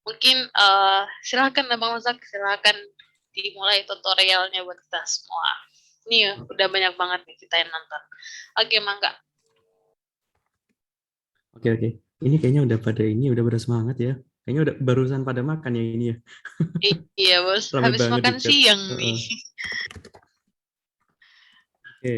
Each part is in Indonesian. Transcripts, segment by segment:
Mungkin silakan Abang Razak, silakan dimulai tutorialnya buat kita semua. Nih udah banyak banget nih kita yang nonton. Oke, Mangga. Oke. Ini kayaknya udah pada semangat ya. Kayaknya udah barusan pada makan ya ini ya. Iya, Bos. Rame Habis banget di makan chat. siang nih. Heeh. Oke,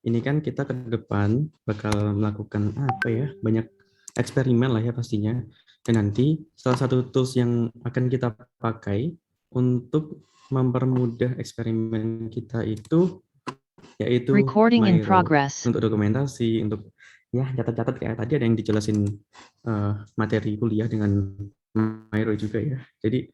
ini kan kita ke depan bakal melakukan apa ya? Banyak eksperimen lah ya pastinya. Dan nanti salah satu tools yang akan kita pakai untuk mempermudah eksperimen kita itu yaitu Recording in Miro. progress. Untuk dokumentasi, untuk ya catat-catat kayak tadi ada yang dijelasin materi kuliah dengan Miro juga ya. Jadi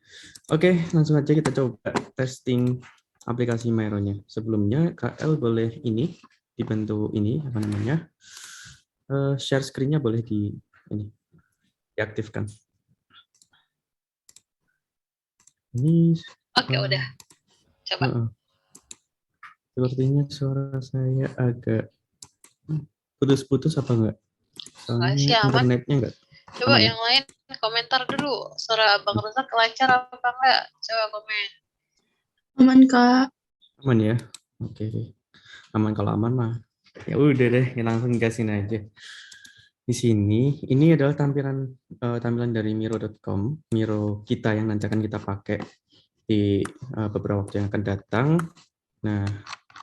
oke, langsung aja kita coba testing aplikasi Miro-nya. Sebelumnya KL boleh ini dibantu ini apa namanya? Share screen-nya boleh ini diaktifkan. Ini Oke, udah. Coba. Sepertinya suara saya agak putus-putus apa enggak? Enggak sih, Soalnya aman. internetnya enggak Coba aman ya? yang lain komentar dulu. Suara Abang Razak lancar apa enggak? Coba komen. Aman, Kak. Aman ya? Oke. Aman, kalau aman mah. Ya udah deh, langsung gasin aja. Di sini, ini adalah tampilan dari Miro.com, Miro kita yang nanti akan kita pakai di beberapa waktu yang akan datang. Nah,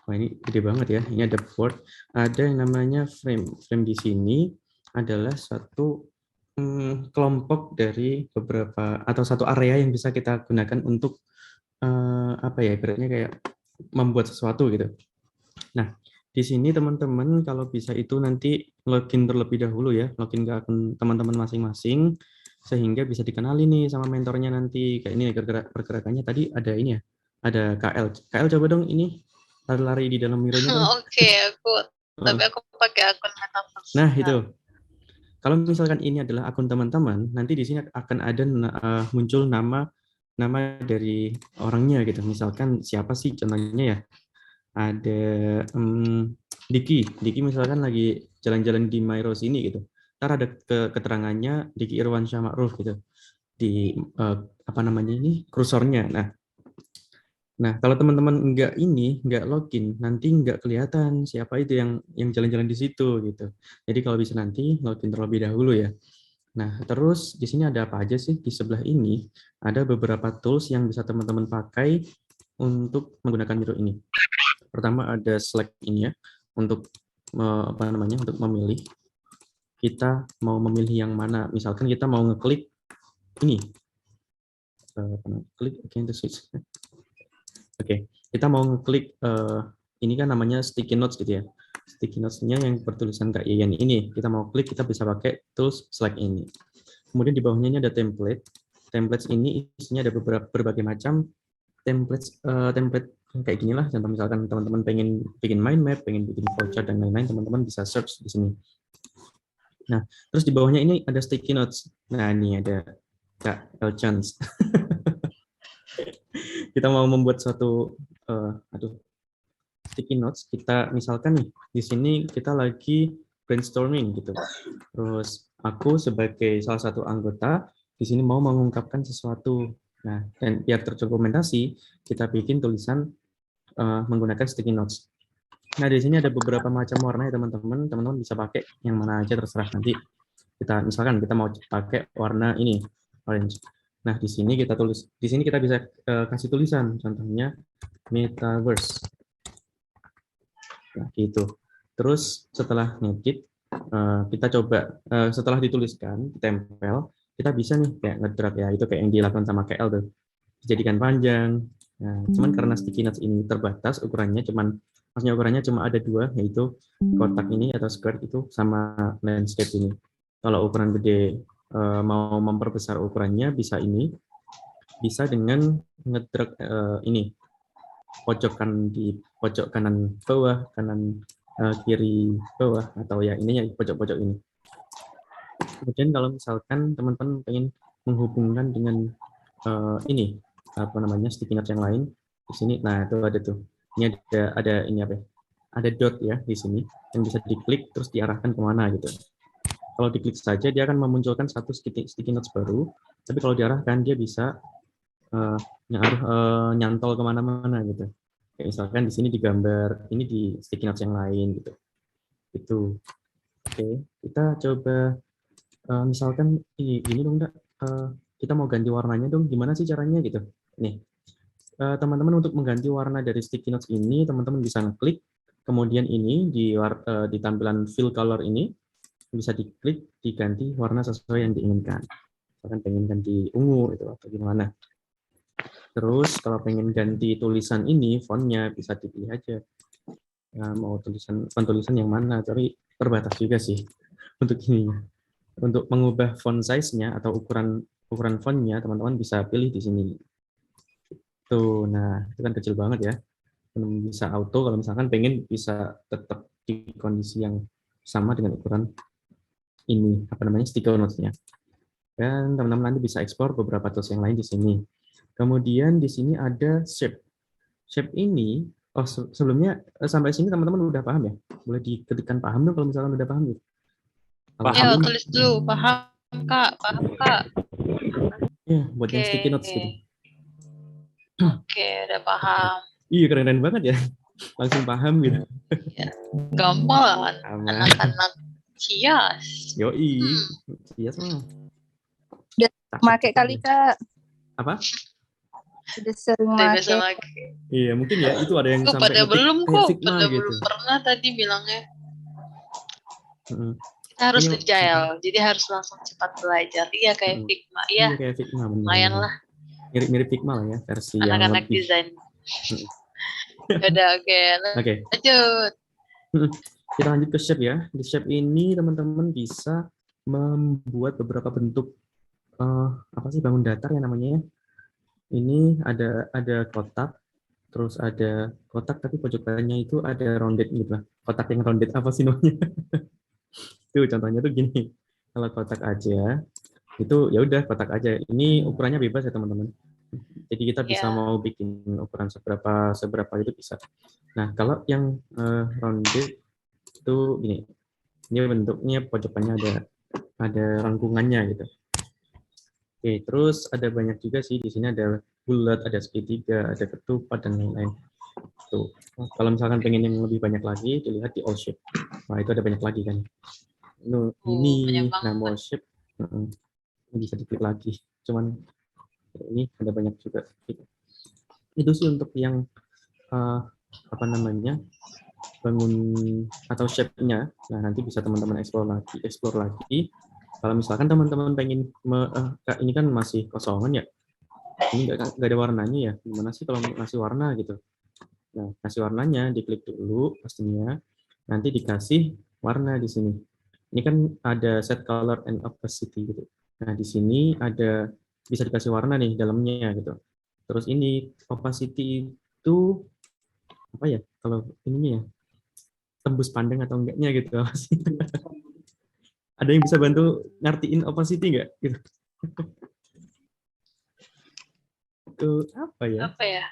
wah ini gede banget ya. Ini ada board, ada yang namanya frame. Frame di sini adalah satu kelompok dari beberapa atau satu area yang bisa kita gunakan untuk apa ya, ibaratnya kayak membuat sesuatu gitu. Nah, di sini teman-teman kalau bisa itu nanti login terlebih dahulu ya, login ke akun teman-teman masing-masing sehingga bisa dikenali nih sama mentornya nanti. Kayak ini pergerakannya tadi ada ini ya, ada KL. KL coba dong ini lari-lari di dalam Miro-nya dong. Oke, tapi aku pakai akun Metaverse. Nah, itu. Kalau misalkan ini adalah akun teman-teman, nanti di sini akan ada muncul nama dari orangnya gitu. Misalkan siapa sih contohnya ya? Ada Diki misalkan lagi jalan-jalan di Myros ini gitu. Ntar ada keterangannya Diki Irwansyah Ma'ruf gitu di apa namanya ini kursornya. Nah, kalau teman-teman nggak login, nanti nggak kelihatan siapa itu yang jalan-jalan di situ gitu. Jadi kalau bisa nanti login terlebih dahulu ya. Nah, terus di sini ada apa aja sih? Di sebelah ini ada beberapa tools yang bisa teman-teman pakai untuk menggunakan Miro ini. Pertama ada Slack ini ya, untuk apa namanya? Untuk memilih kita mau memilih yang mana. Misalkan kita mau ngeklik ini. Klik again to switch. Oke, kita mau ngeklik ini kan namanya sticky notes gitu ya. Sticky notes-nya yang bertulisan Kak Yayan ini, kita mau klik, kita bisa pakai tools Slack ini. Kemudian di bawahnya ini ada template. Templates ini isinya ada berbagai macam template kayak gini lah. Contoh misalkan teman-teman pengen bikin mind map, pengen bikin flowchart dan lain-lain, teman-teman bisa search di sini. Nah, terus di bawahnya ini ada sticky notes. Nah, ini ada Kak Elchans. Kita mau membuat suatu sticky notes. Kita misalkan nih di sini kita lagi brainstorming gitu. Terus aku sebagai salah satu anggota di sini mau mengungkapkan sesuatu. Nah, dan biar terdokumentasi, kita bikin tulisan menggunakan sticky notes. Nah, di sini ada beberapa macam warna ya teman-teman. Teman-teman bisa pakai yang mana aja terserah nanti. Kita misalkan kita mau pakai warna ini orange. Nah, di sini kita bisa kasih tulisan, contohnya metaverse. Nah, gitu. Terus setelah ngedit, kita coba setelah dituliskan, ditempel, kita bisa nih kayak ngedrag ya, itu kayak yang dilakukan sama KL tuh. Dijadikan panjang. Nah, cuman karena sticky notes ini terbatas ukurannya, maksudnya ukurannya cuma ada dua, yaitu kotak ini atau square itu sama landscape ini. Kalau ukuran gede mau memperbesar ukurannya bisa dengan ngedrag ini pojok kanan bawah, kanan kiri bawah, atau ya ininya pojok-pojok ini. Kemudian kalau misalkan teman-teman pengen menghubungkan dengan ini apa namanya sticky notes yang lain di sini, nah itu ada tuh. Ini ada ini apa ya? Ada dot ya di sini yang bisa diklik terus diarahkan kemana gitu. Kalau diklik saja dia akan memunculkan satu sticky notes baru Tapi kalau diarahkan dia bisa nyantol kemana-mana gitu. Kayak misalkan di sini digambar, ini di sticky notes yang lain gitu. Itu. Oke, kita coba misalkan ini dong, Kak. Kita mau ganti warnanya dong. Gimana sih caranya gitu? Nih, teman-teman untuk mengganti warna dari sticky notes ini, teman-teman bisa ngeklik. Kemudian ini di tampilan fill color ini bisa diklik diganti warna sesuai yang diinginkan. Misalkan pengen ganti ungu itu atau gimana. Terus kalau pengen ganti tulisan ini, fontnya bisa dipilih aja. Nah, mau tulisan yang mana, tapi terbatas juga sih untuk ini. Untuk mengubah font size-nya atau ukuran fontnya, teman-teman bisa pilih di sini. Tuh, nah itu kan kecil banget ya. Bisa auto kalau misalkan pengen bisa tetap di kondisi yang sama dengan ukuran ini, apa namanya, sticky notes-nya. Dan teman-teman nanti bisa ekspor beberapa tools yang lain di sini. Kemudian di sini ada shape. Shape ini, sebelumnya sampai sini teman-teman udah paham ya? Boleh diketikkan paham dong kalau misalkan udah paham gitu. Kalau Ya, belum, tulis dulu. Paham, Kak. Paham, Kak. ya buat yang Oke. sticky notes gitu. Oke, udah paham. Iya, keren-keren banget ya. Langsung paham gitu. Ya. Gampang. Aman. Anak-anak cias. Yoi. Iya semua. Udah pakai kali Kak. Apa? Udah sering Udah biasa pakai. lagi. Iya, mungkin ya itu ada yang Kok sampai pada ngetik belum kayak kok. Figma Pada gitu. belum pernah tadi bilangnya. Mm-mm. Kita harus Ini- agile. Jadi harus langsung cepat belajar. Iya, kayak Figma. Iya, Iya, kayak Figma bener. lumayan lah. Mirip-mirip Figma lah ya, versi yang Anak-anak lebih. desain. Mm. Udah, oke. Oke. Lanjut. Kita lanjut ke shape ya. Di shape ini teman-teman bisa membuat beberapa bentuk apa sih, bangun datar ya namanya ya. Ini ada kotak, terus ada kotak tapi pojok kanannya itu ada rounded gitu lah. Kotak yang rounded apa sih namanya? Tuh contohnya tuh gini. Kalau kotak aja itu ya udah kotak aja. Ini ukurannya bebas ya teman-teman. Jadi kita bisa Ya. mau bikin ukuran seberapa itu bisa. Nah, kalau yang rounded itu gini. Ini bentuknya pojokannya ada rangkungannya gitu. Oke, terus ada banyak juga sih di sini, ada bulat, ada segitiga, ada ketupat dan lain-lain. Tuh. Kalau misalkan pengen yang lebih banyak lagi, dilihat di all shape. Wah, itu ada banyak lagi kan. Ini Banyak banget. all shape bisa diklik lagi. Cuman ini ada banyak juga. Itu sih untuk yang apa namanya, bangun atau shape-nya. Nah, nanti bisa teman-teman explore lagi. Kalau misalkan teman-teman pengen Kak, ini kan masih kosongan ya, ini nggak ada warnanya ya, gimana sih kalau ngasih warna gitu. Nah, kasih warnanya, diklik dulu pastinya, nanti dikasih warna di sini. Ini kan ada set color and opacity gitu. Nah, di sini ada bisa dikasih warna nih dalamnya gitu. Terus ini opacity itu apa ya, kalau ininya ya, tembus pandang atau enggaknya gitu. Ada yang bisa bantu ngertiin opacity nggak? Gitu. Itu apa ya? Apa ya?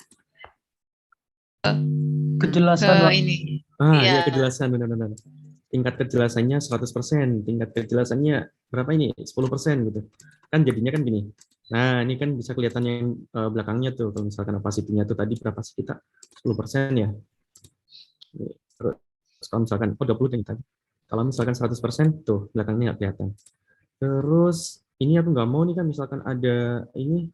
Kejelasan Ini. Iya, Iya. kejelasan, benar-benar. Tingkat kejelasannya 100%, tingkat kejelasannya berapa ini? 10% gitu. Kan jadinya kan gini. Nah, ini kan bisa kelihatan yang belakangnya tuh, kalau misalkan opacity-nya tuh tadi berapa sih kita? 10% ya. Terus kalau misalkan, 20 deh tadi. Kalau misalkan 100% tuh, belakangnya nggak kelihatan. Terus, ini aku nggak mau nih kan, misalkan ada ini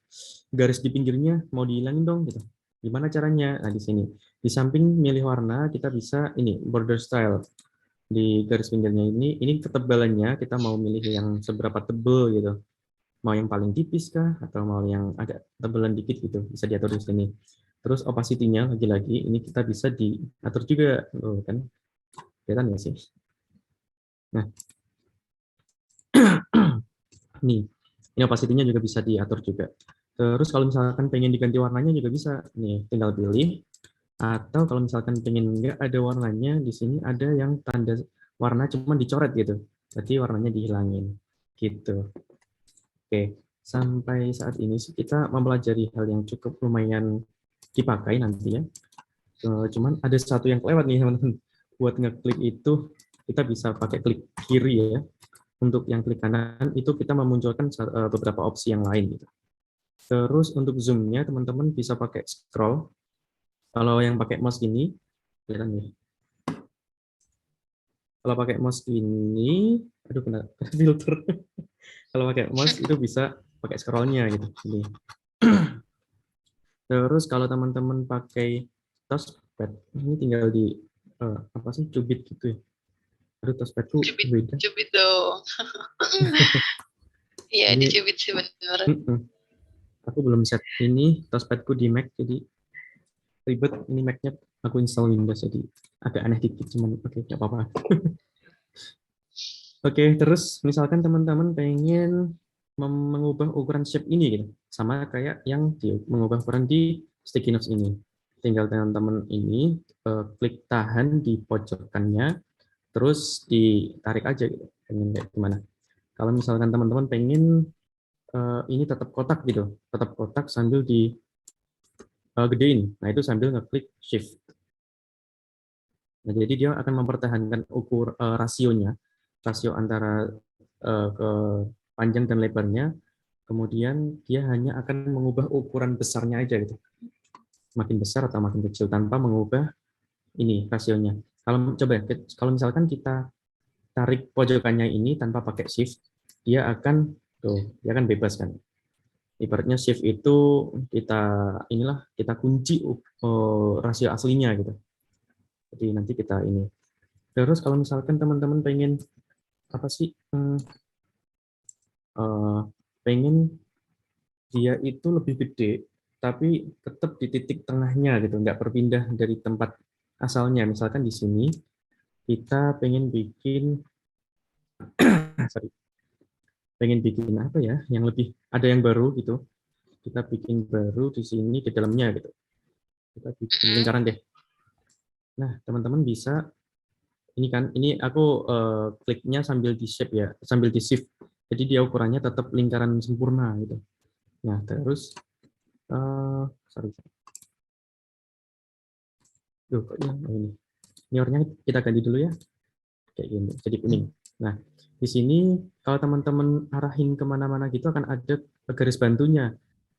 garis di pinggirnya, mau dihilangin dong gitu. Gimana caranya? Nah, di sini. Di samping milih warna, kita bisa ini, border style. Di garis pinggirnya ini ketebalannya, kita mau milih yang seberapa tebel gitu. Mau yang paling tipis kah? Atau mau yang agak tebelan dikit gitu, bisa diatur di sini. Terus opacity-nya, lagi-lagi, ini kita bisa diatur juga. Oh, kan? Kelihatan nggak sih? Nah, ini opacity-nya juga bisa diatur juga. Terus kalau misalkan pengen diganti warnanya juga bisa. Nih, tinggal pilih. Atau kalau misalkan pengen nggak ada warnanya, di sini ada yang tanda warna cuma dicoret gitu. Berarti warnanya dihilangin. Gitu. Oke, sampai saat ini sih kita mempelajari hal yang cukup lumayan dipakai nanti ya. Cuman ada satu yang kelewat nih teman-teman. Buat ngeklik itu, kita bisa pakai klik kiri ya. untuk yang klik kanan itu kita memunculkan beberapa opsi yang lain gitu. Terus untuk zoom-nya teman-teman bisa pakai scroll. Kalau yang pakai mouse ini, kelihatan ya. Kalau pakai mouse ini, aduh kena filter. Kalau pakai mouse itu bisa pakai scroll-nya gitu. Ini. Terus kalau teman-teman pakai touchpad, ini tinggal di apa sih, cubit gitu ya. Aduh, touchpadku beda. Cubit dong. Iya, Ini, dicubit sih bener. aku belum set ini touchpadku di Mac, jadi ribet. Ini Mac-nya aku install Windows, jadi agak aneh dikit, cuman oke, nggak apa-apa. Oke, terus misalkan teman-teman pengen mengubah ukuran shape ini gitu, sama kayak yang mengubah ukuran di sticky notes ini. Tinggal teman-teman ini klik tahan di pojokannya, terus ditarik aja gitu. Pengen kayak gimana? Kalau misalkan teman-teman pengen ini tetap kotak gitu, tetap kotak sambil di gedein. Nah, itu sambil ngeklik shift. Nah, jadi dia akan mempertahankan rasionya, rasio antara ke panjang dan lebarnya. Kemudian dia hanya akan mengubah ukuran besarnya aja gitu, makin besar atau makin kecil tanpa mengubah ini rasionya. Kalau misalkan kita tarik pojokannya ini tanpa pakai shift, dia akan bebas kan. Ibaratnya shift itu kita kunci rasio aslinya gitu. Jadi nanti kita ini. Terus kalau misalkan teman-teman pengen apa sih, pengen dia itu lebih gede, tapi tetap di titik tengahnya gitu, nggak berpindah dari tempat asalnya. Misalkan di sini kita pengen bikin, pengen bikin apa ya, yang lebih ada yang baru gitu. Kita bikin baru di sini di dalamnya gitu. Kita bikin lingkaran deh. Nah, teman-teman bisa ini aku kliknya sambil di shape ya, sambil di shift. Jadi dia ukurannya tetap lingkaran sempurna gitu. Nah, terus kok ini warnanya kita ganti dulu ya, kayak gini, jadi kuning. Nah, di sini kalau teman-teman arahin kemana-mana gitu akan ada garis bantunya.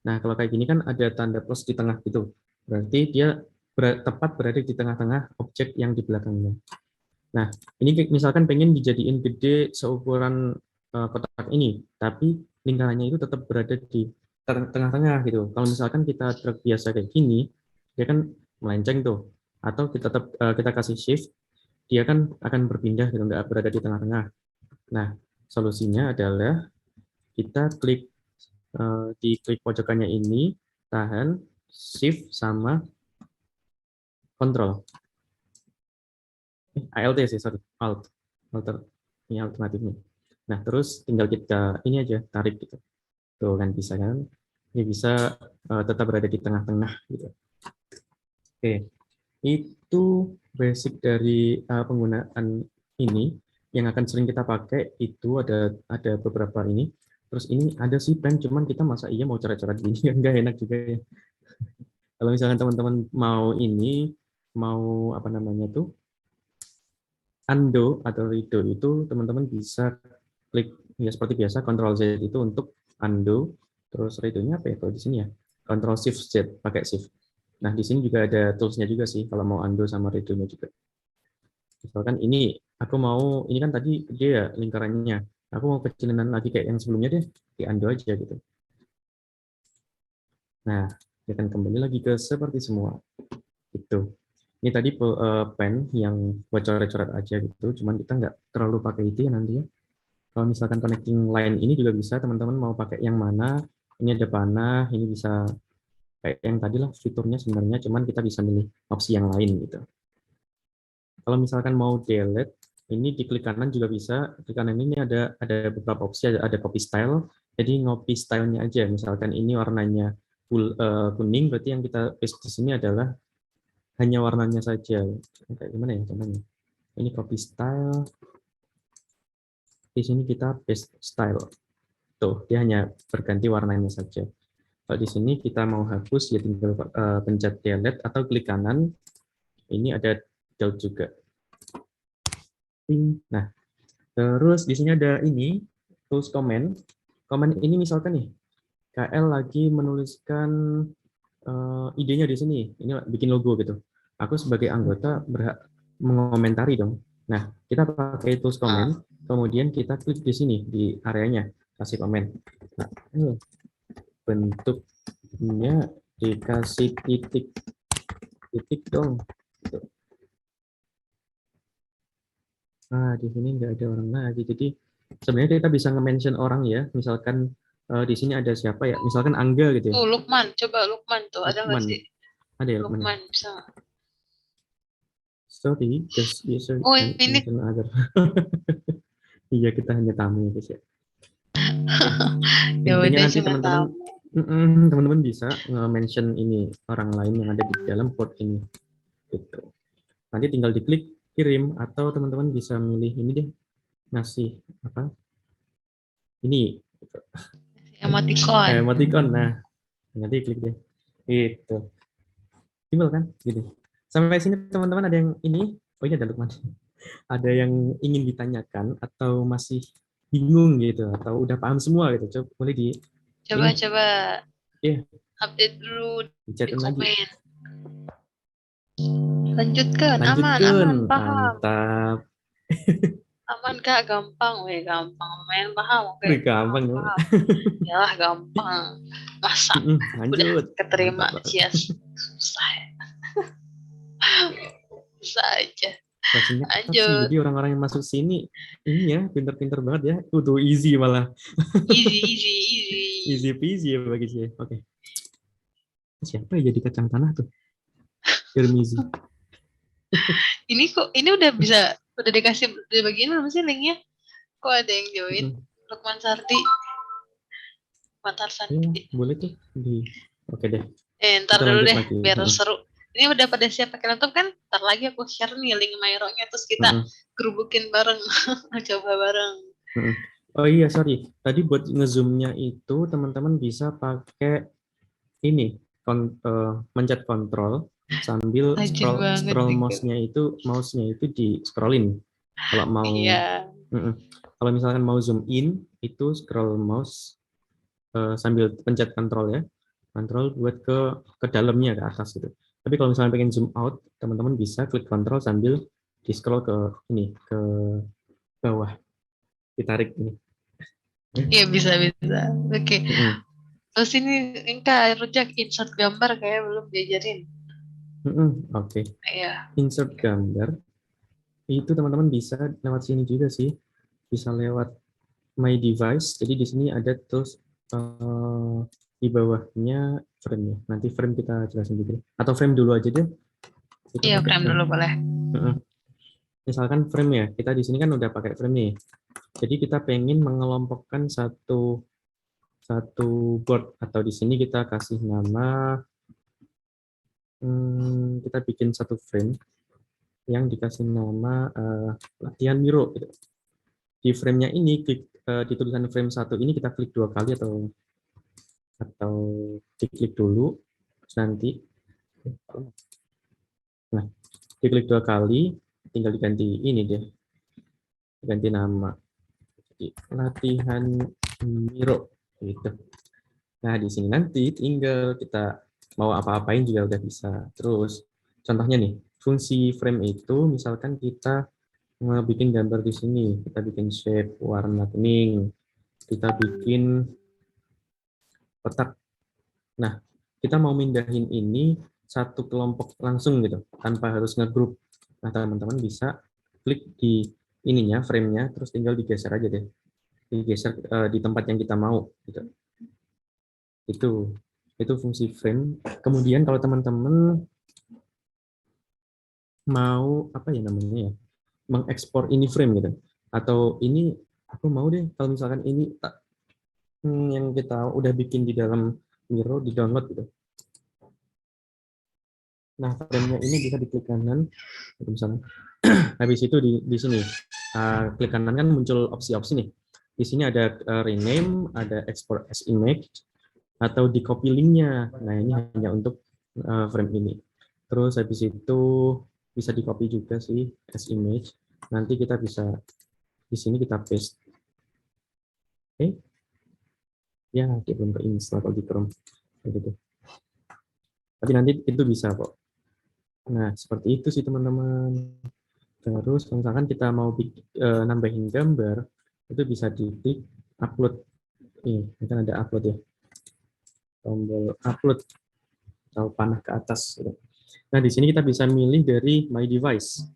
Nah, kalau kayak gini kan ada tanda plus di tengah gitu, berarti dia tepat berada di tengah-tengah objek yang di belakangnya. Nah, ini misalkan pengen dijadiin gede seukuran kotak ini, tapi lingkarannya itu tetap berada di tengah-tengah gitu. Kalau misalkan kita drag biasa kayak gini, dia kan melenceng tuh. Atau kita kasih shift, dia kan akan berpindah gitu, nggak berada di tengah-tengah. Nah, solusinya adalah kita di klik pojokannya ini, tahan, shift sama control. ALT sih, sorry, alt, ini alternatifnya. Nah, terus tinggal kita ini aja tarik gitu, tuh kan bisa kan? Ini bisa tetap berada di tengah-tengah gitu. Oke, itu basic dari penggunaan ini. Yang akan sering kita pakai itu ada beberapa ini. Terus ini ada sih pen, cuman kita masa iya mau coret-coret gini, nggak enak juga ya. Kalau misalkan teman-teman mau apa namanya tuh, undo atau redo, itu teman-teman bisa klik ya seperti biasa Ctrl Z itu untuk undo, terus redo-nya apa ya kalau di sini ya, Ctrl Shift Z pakai shift. Nah, di sini juga ada tools-nya juga sih kalau mau undo sama redo-nya juga. Misalkan ini ini kan tadi dia ya lingkarannya, aku mau kecilin lagi kayak yang sebelumnya deh, di undo aja gitu. Nah, dia akan kembali lagi ke seperti semua itu. Ini tadi pen yang buat coret-coret aja gitu, cuman kita nggak terlalu pakai itu ya nanti ya. Kalau misalkan connecting line ini juga bisa, teman-teman mau pakai yang mana, ini ada panah, ini bisa kayak yang tadi lah fiturnya sebenarnya, cuman kita bisa milih opsi yang lain gitu. Kalau misalkan mau delete, ini di klik kanan juga bisa. Klik kanan ini ada beberapa opsi, ada copy style, jadi ngopi stylenya aja. Misalkan ini warnanya kuning, berarti yang kita paste di sini adalah hanya warnanya saja. Kayak gimana ya contohnya? Ini copy style. Di sini kita paste style. Tuh, dia hanya berganti warnanya saja. Kalau di sini kita mau hapus, ya tinggal pencet delete atau klik kanan. Ini ada delete juga. Nah, Terus di sini ada ini tools comment. Comment ini misalkan nih KL lagi menuliskan idenya di sini. Ini bikin logo gitu. Aku sebagai anggota berhak mengomentari dong. Nah, kita pakai tools comment, kemudian kita klik di sini di areanya kasih komen. Nah, bentuknya dikasih titik dong. Nah, di sini nggak ada orang lagi. Jadi sebenarnya kita bisa nge-mention orang ya. Misalkan di sini ada siapa ya? Misalkan Angga gitu ya. Tuh, Lukman. Coba Lukman tuh. Ada nggak Lukman. sih? Ada ya Lukman ya? Lukman bisa nggak? Sorry, just user Oh, can ini mention other. Iya, kita hanya tamu ya guys ya. ya Intinya udah nanti cuma tahu. teman-teman bisa nge-mention ini orang lain yang ada di dalam port ini. Gitu. Nanti tinggal diklik kirim atau teman-teman bisa milih ini deh, ngasih apa? Ini Emoticon. emoticon. Nah, nanti klik deh. Itu. Simpel kan? Gitu. Sampai sini teman-teman ada yang ini? Oh, ini ada Lukman. Ada yang ingin ditanyakan atau masih bingung gitu atau udah paham semua gitu. Coba boleh di ini Coba ya update dulu di dicatat lagi. komen. Lanjutkan, aman, Lanjutkan. paham. Mantap. Aman Kak, gampang. Weh, gampang. Main paham, oke. Wih, gampang dong. Paham. Yalah, gampang. Masa udah Lanjut. keterima Mantap banget. sih, susah ya. Susah aja. Rasanya ketat sih. Lanjut. Jadi orang-orang yang masuk sini ini ya pinter-pinter banget ya. Tuh easy malah. Easy. Easy peasy ya bagi saya. Oke. Siapa ya jadi kacang tanah tuh? Irmizi. Ini udah bisa, udah dikasih di bagian apa sih linknya? Kok ada yang join? Lukman Sardi. Lukman Sardi. Iya, boleh tuh di. Oke deh. Ntar Kita dulu lanjut deh, lagi. biar seru. Ini udah pada siap pakai laptop kan? Ntar lagi aku share nih link Myro-nya, terus kita gerubukin bareng. Coba bareng. Oh iya, sorry. Tadi buat ngezoomnya itu teman-teman bisa pakai ini, mencet kontrol sambil scroll mouse-nya itu di scrollin. Kalau mau, kalau misalkan mau zoom in itu scroll mouse sambil pencet kontrol ya, kontrol buat ke dalamnya ke atas gitu. Tapi kalau misalnya pengen zoom out, teman-teman bisa klik kontrol sambil di scroll ke ini ke bawah, ditarik ini. Iya bisa. Oke. Terus ini Kak Rujak insert gambar kayak belum diajarin. Oke. Iya. Insert gambar itu teman-teman bisa lewat sini juga sih, bisa lewat my device. Jadi di sini ada terus di bawahnya frame ya. Nanti frame kita jelasin juga. Atau frame dulu aja deh. Iya frame dulu boleh. Misalkan frame ya, kita di sini kan udah pakai frame nih. Jadi kita pengen mengelompokkan satu board atau di sini kita kasih nama, kita bikin satu frame yang dikasih nama latihan Miro. Gitu. Di frame-nya ini, klik, di tulisan frame 1 ini kita klik 2 kali atau diklik dulu, terus nanti, nah, diklik 2 kali, tinggal diganti ini deh, ganti nama, jadi latihan Miro, gitu. Nah di sini nanti tinggal kita mau apa-apain juga udah bisa. Terus contohnya nih, fungsi frame itu misalkan kita bikin gambar di sini, kita bikin shape, warna kuning, kita bikin kotak. Nah, kita mau mindahin ini satu kelompok langsung gitu, tanpa harus ngegroup. Nah, teman-teman bisa klik di ininya, frame-nya, terus tinggal digeser aja deh. Digeser di tempat yang kita mau gitu. Itu fungsi frame. Kemudian kalau teman-teman mau apa ya namanya ya, mengekspor ini frame gitu, atau ini aku mau deh kalau misalkan ini yang kita udah bikin di dalam Miro di download gitu. Nah frame-nya ini bisa diklik kanan, misalnya. Habis itu di sini klik kanan kan muncul opsi-opsi nih. Di sini ada rename, ada export as image, atau di copy linknya. Nah ini hanya untuk frame ini. Terus habis itu bisa di copy juga sih as image. Nanti kita bisa Di sini kita paste. Oke. Ya, dia belum ke-install kalau di Chrome. Begitu. Tapi nanti itu bisa kok. Nah, seperti itu sih teman-teman. Terus kalau misalkan kita mau nambahin gambar, itu bisa diklik upload. Ini kan ada upload ya. Tombol upload atau panah ke atas. Gitu. Nah, di sini kita bisa milih dari My Device.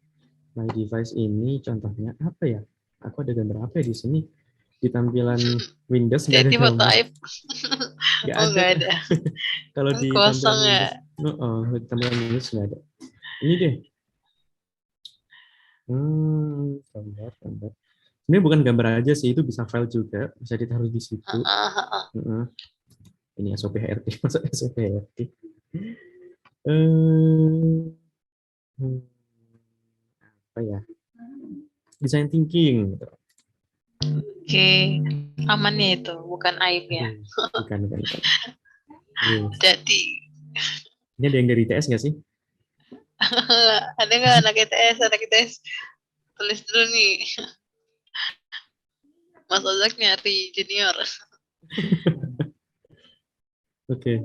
My Device ini contohnya apa ya? Aku ada gambar apa ya di sini? Di tampilan Windows nggak ada Jadi foto gambar. aib. Nggak Oh, ada. nggak ada. Kalau Kan di tampilan kosong ya. Windows, di tampilan Windows nggak ada. Ini deh. Gambar. Ini bukan gambar aja sih, itu bisa file juga, bisa ditaruh di situ. Ini SOP HRT, masuk SOP HRT. Apa ya? Design thinking. Gitu. Oke, amannya itu, bukan aib ya. Bukan. Jadi, Ini ada yang dari ITS nggak sih? ada nggak anak ITS? Tulis dulu nih. Mas Ozak nyari junior. Oke,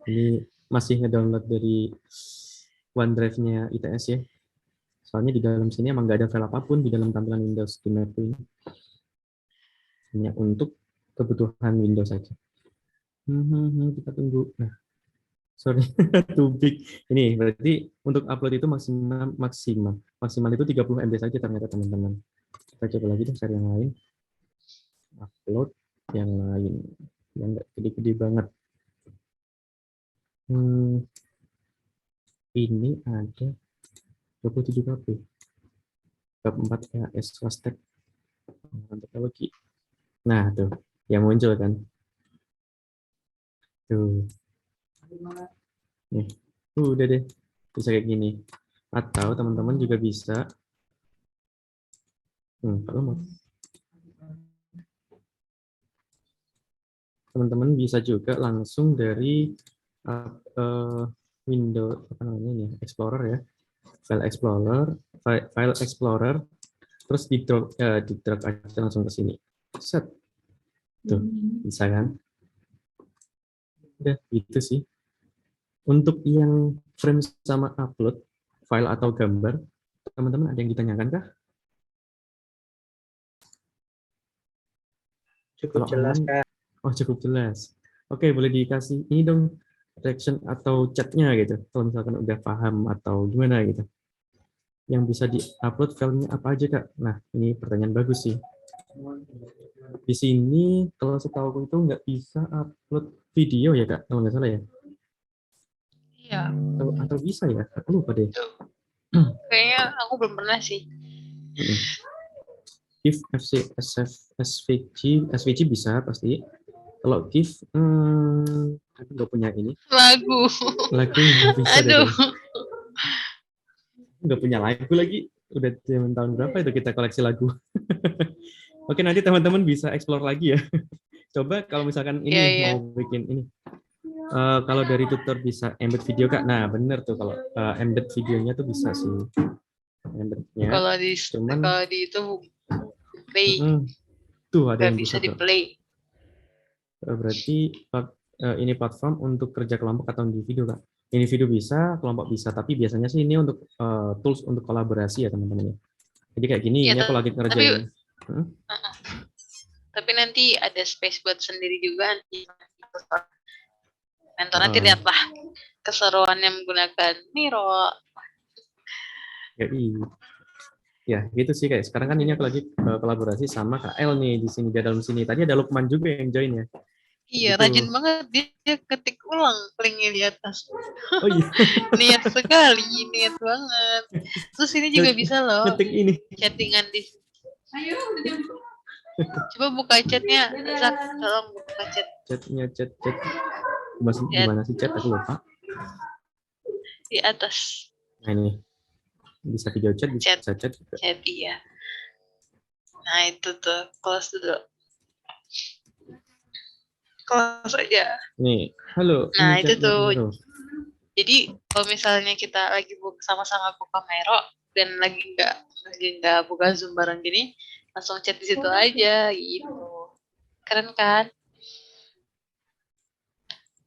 ini masih ngedownload dari OneDrive-nya ITS ya. Soalnya di dalam sini emang nggak ada file apapun di dalam tampilan Windows di Mac ini. Hanya untuk kebutuhan Windows saja. Kita tunggu. Nah, sorry, too big. Ini berarti untuk upload itu maksimal itu 30 MB saja ternyata teman-teman. Kita coba lagi deh cari yang lain. Upload yang lain yang nggak gede-gede banget. Ini ada 27 KB. Bab 4 AS Wastek teknologi. Nah, tuh yang muncul kan. Tuh. Nih. Udah deh. Bisa kayak gini. Atau teman-teman juga bisa kalau mau teman-teman bisa juga langsung dari Windows apa namanya ini Explorer ya, file Explorer, terus di drag aja langsung ke sini, set, tuh bisa kan? Udah gitu sih. Untuk yang frame sama upload file atau gambar, teman-teman ada yang ditanyakan kah? Cukup jelas, Kak. Oh, cukup jelas. Oke, boleh dikasih ini dong reaction atau chatnya gitu. Kalau misalkan udah paham atau gimana gitu. Yang bisa di-upload filenya apa aja, Kak? Nah, ini pertanyaan bagus sih. Di sini, kalau setahu aku itu nggak bisa upload video ya, Kak? Kalau nggak salah ya? Iya. Atau bisa ya? Aku lupa deh. Kayaknya aku belum pernah sih. GIF, SVG bisa pasti. Kalau GIF, aku nggak punya ini. Lagu Nggak bisa. Aduh. Nggak punya lagu lagi. Udah tahun berapa itu kita koleksi lagu. Oke, nanti teman-teman bisa explore lagi ya. Coba kalau misalkan ini mau bikin ini. Kalau dari tutor bisa embed video, Kak. Nah, bener tuh kalau embed videonya tuh bisa sih. Embednya. Kalau di itu play. Tuh ada yang bisa di tuh. play. Berarti ini platform untuk kerja kelompok atau individu, Kak. Individu bisa, kelompok bisa, tapi biasanya sih ini untuk tools untuk kolaborasi ya teman-teman. Jadi kayak gini, ini aku lagi ngerjain. Tapi nanti ada space buat sendiri juga nanti. Mentor nanti lihatlah keseruannya menggunakan Miro. Ya, gitu sih guys. Sekarang kan ini aku lagi kolaborasi sama KL nih di sini di dalam sini. Tadi ada Lukman juga yang join ya. Iya, gitu. Rajin banget dia ketik ulang linknya di atas. Oh iya. Niat sekali, niat banget. Terus ini juga bisa loh. Ketik ini. Chattingan di. Ayo, coba buka chatnya, Zak, tolong buka chat. Chat. Gimana sih chat? Aku lupa. Di atas. Nah ini. Bisa video chat, bisa chat juga. Chat, iya. Nah itu tuh, close dulu. Close aja. Nih, halo. Nah itu tuh. Miro. Jadi kalau misalnya kita lagi sama-sama buka Miro dan lagi nggak buka Zoom bareng gini, langsung chat di situ aja gitu. Keren kan?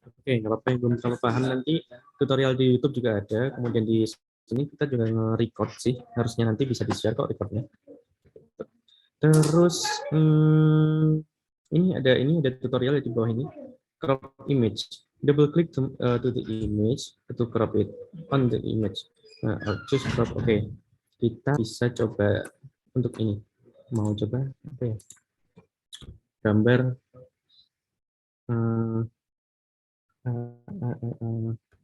Oke, nggak apa-apa yang belum terlalu paham, nanti tutorial di YouTube juga ada, kemudian di sini kita juga nge-record sih, harusnya nanti bisa di-share kok recordnya. Terus ini ada tutorial di bawah ini, crop image. Double click to the image to crop it on the image. Nah, choose crop. Oke, kita bisa coba untuk ini. Mau coba apa ya? Gambar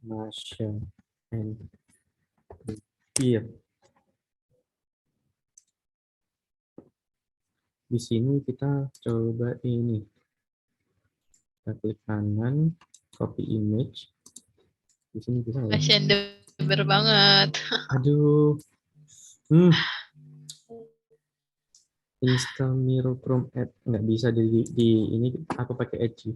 Masya and Beer. Di sini kita coba ini. Kita klik kanan, copy image. Di sini bisa ya? Masih bener banget. Aduh. Install Miro Chrome app nggak bisa di ini, aku pakai Edge.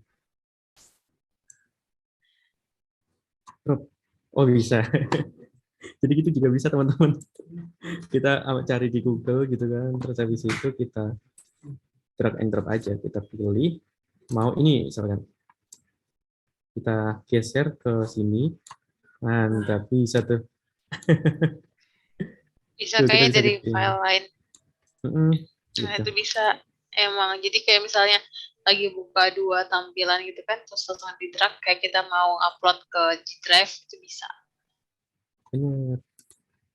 Crop. Oh bisa. Jadi gitu juga bisa teman-teman. Kita cari di Google gitu kan, terus habis itu kita drag and drop aja, kita pilih mau ini misalkan kita geser ke sini, mantap, bisa tuh. Bisa Tuh, kita kayak bisa dari gitu. file lain. Nah, Gitu. itu bisa emang. Jadi kayak misalnya lagi buka dua tampilan gitu kan, terus langsung di drag kayak kita mau upload ke G Drive itu bisa. Bener.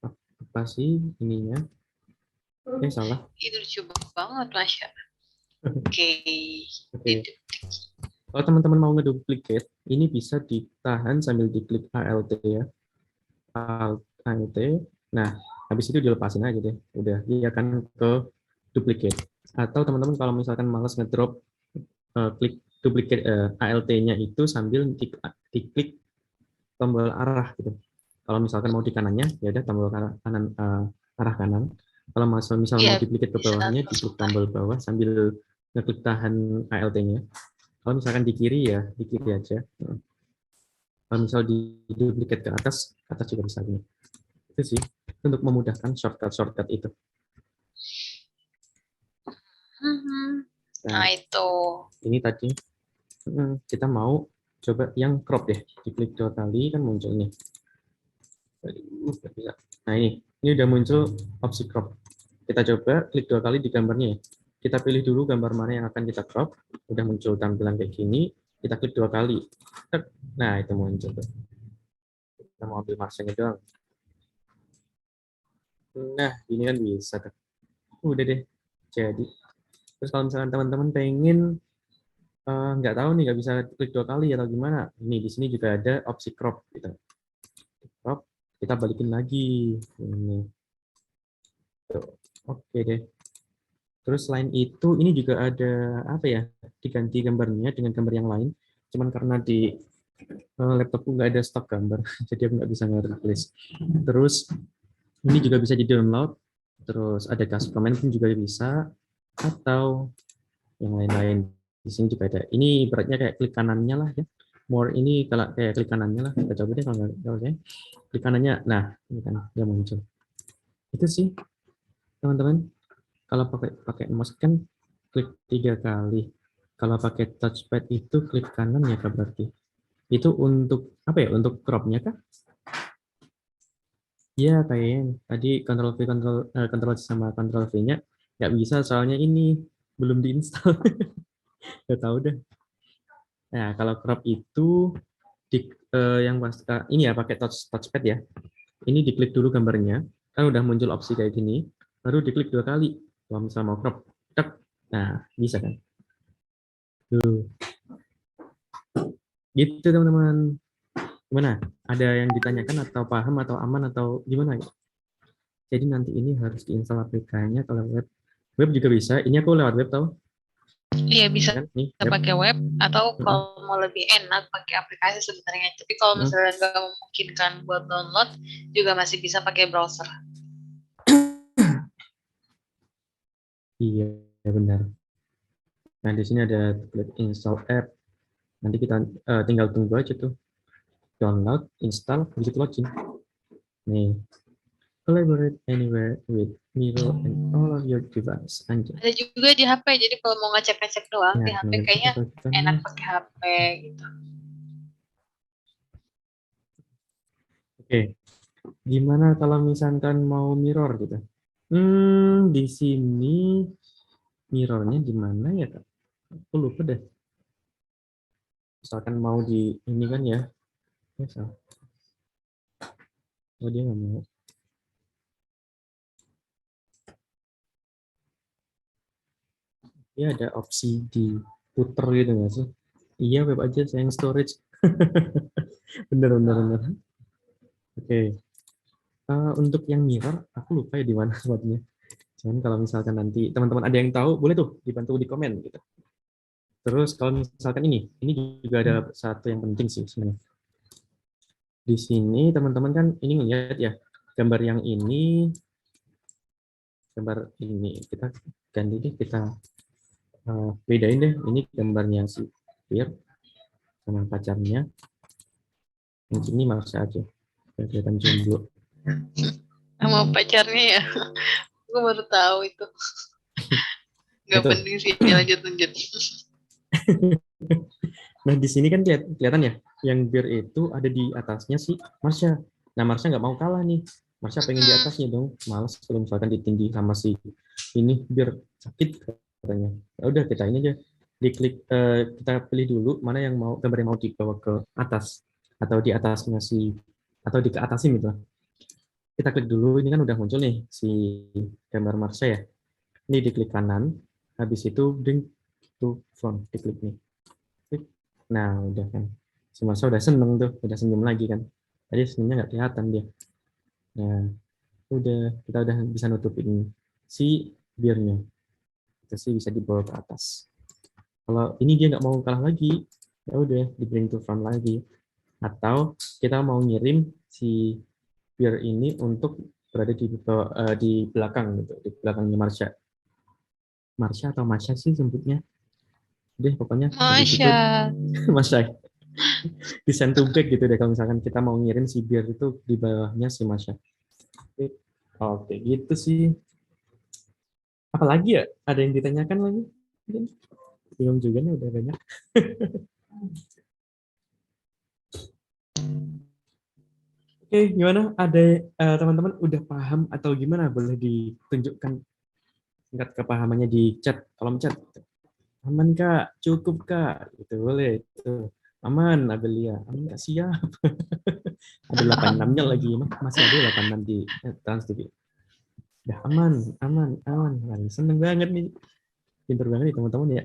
Apa sih ininya? Salah. Itu lucu banget, Masya. Oke. Oke. Kalau teman-teman mau ngeduplicate, ini bisa ditahan sambil diklik ALT ya. ALT. Nah, habis itu dilepasin aja deh. Udah, dia akan ke duplicate. Atau teman-teman kalau misalkan males ngedrop, klik duplicate ALT-nya itu sambil diklik tombol arah gitu. Kalau misalkan mau di kanannya, ya udah tombol kanan, arah kanan. Kalau misal mau duplicate ke bawahnya, diklik tombol bawah sambil ngeklik tahan ALT-nya. Kalau misalkan di kiri ya di kiri aja. Kalau misal di duplicate ke atas juga bisa gini. Itu sih untuk memudahkan shortcut itu. Nah, itu. Ini tadi kita mau coba yang crop deh. Diklik 2 kali kan muncul nih. Nah ini udah muncul opsi crop. Kita coba klik 2 kali di gambarnya. Kita pilih dulu gambar mana yang akan kita crop. Udah muncul tampilan kayak gini. Kita klik 2 kali. Nah itu muncul tuh. Kita mau ambil maksudnya doang. Nah ini kan bisa tuh. Udah deh jadi. Terus kalau misalkan teman-teman pengen nggak tahu nih, nggak bisa klik 2 kali atau gimana, ini di sini juga ada opsi crop gitu. Crop, kita balikin lagi ini. Oke deh. Terus selain itu ini juga ada apa ya, diganti gambarnya dengan gambar yang lain, cuman karena di laptopku nggak ada stok gambar jadi aku nggak bisa nge-replace. Terus ini juga bisa di download, terus ada custom comment pun juga bisa, atau yang lain-lain. Di sini juga ada. Ini beratnya kayak klik kanannya lah ya. More ini kalau kayak klik kanannya lah. Kita coba deh kalau nggak klik kanannya. Nah, ini kan dia muncul. Itu sih teman-teman. Kalau pakai mouse kan klik 3 kali. Kalau pakai touchpad itu klik kanan ya Kak berarti. Itu untuk apa ya? Untuk cropnya kah? Ya kayaknya tadi Ctrl V, Ctrl C sama Ctrl V-nya nggak bisa soalnya ini belum diinstal. Nggak tahu deh. Nah, kalau crop itu yang ini ya pakai touchpad ya. Ini diklik dulu gambarnya, kan udah muncul opsi kayak gini, baru diklik 2 kali. Kalau misalnya mau crop, tek. Nah, bisa kan? Tuh. Gitu teman-teman. Gimana? Ada yang ditanyakan atau paham atau aman atau gimana ya? Jadi nanti ini harus diinstal aplikasinya kalau web. Web juga bisa. Ini aku lewat web tau? Iya bisa Kan? Nih, web. Pakai web atau kalau mau lebih enak pakai aplikasi sebenarnya. Tapi kalau misalnya nggak memungkinkan buat download juga masih bisa pakai browser. Iya benar. Nah di sini ada install app. Nanti kita tinggal tunggu aja tuh. Download, install, begitu login. Nih. collaborate anywhere with Miro and all of your device. Anjay. Ada juga di HP, jadi kalau mau ngecek-ngecek doang di Ya, HP nah, kayaknya apa kita enak nih? pakai HP gitu. Oke, gimana kalau misalkan mau mirror gitu? Di sini mirrornya di mana ya, Kak? Aku lupa deh. Misalkan mau di ini kan ya. Misal. Oh, dia nggak mau. Dia ada opsi di puter gitu nggak sih? Iya, web aja sayang storage. Bener, bener, bener. Oke. Untuk yang mirror, aku lupa ya di mana spotnya. Cuman kalau misalkan nanti teman-teman ada yang tahu, boleh tuh dibantu di komen gitu. Terus kalau misalkan ini juga ada satu yang penting sih sebenarnya. Di sini teman-teman kan ini ngeliat ya, gambar yang ini, gambar ini kita ganti deh, kita bedain deh. Ini gambarnya si Pierre sama pacarnya. Yang ini Marsha aja, biar kelihatan jomblo. Sama pacarnya ya. Gue baru tahu itu. Gak Itu. penting sih, lanjut. Nah di sini kan kelihatan ya, yang Bir itu ada di atasnya si Marsha. Nah Marsha nggak mau kalah nih. Marsha pengen di atasnya dong. Males kalau misalkan ditinggi sama si ini Bir sakit katanya. Ya udah kita ini aja diklik, kita pilih dulu mana yang mau gambar yang mau dibawa ke atas atau di atasnya si atau di ke atasin gitu. Kita klik dulu, ini kan udah muncul nih si gambar Marsha ya. Ini diklik kanan, habis itu bring to front, diklik nih. Nah, udah kan. Si Marsha udah seneng tuh, udah senyum lagi kan. Tadi senyumnya nggak kelihatan dia. Nah, udah, kita udah bisa nutupin si birnya. Itu sih bisa dibawa ke atas. Kalau ini dia nggak mau kalah lagi, ya udah di bring to front lagi. Atau kita mau ngirim si bir ini untuk berada di belakang gitu, di belakangnya Marsha. Marsha atau Masha sih sebutnya. Deh pokoknya habis itu Masya. Masha di send to back gitu deh kalau misalkan kita mau ngirim si bir itu di bawahnya si Masha. Oke, gitu sih. Apalagi ya? Ada yang ditanyakan lagi? Bingung juga nih, udah banyak. Oke, gimana? Ada teman-teman udah paham atau gimana? Boleh ditunjukkan tingkat kepahamannya di chat, kolom chat. Aman Kak, cukup Kak. Itu boleh. Itu. Aman, Abelia. Aman Kak, siap. Ada 86-nya lagi. Masih ada 86 di Trans TV. Udah aman, aman, aman. Wah, seneng banget nih. Pinter banget nih teman-teman ya.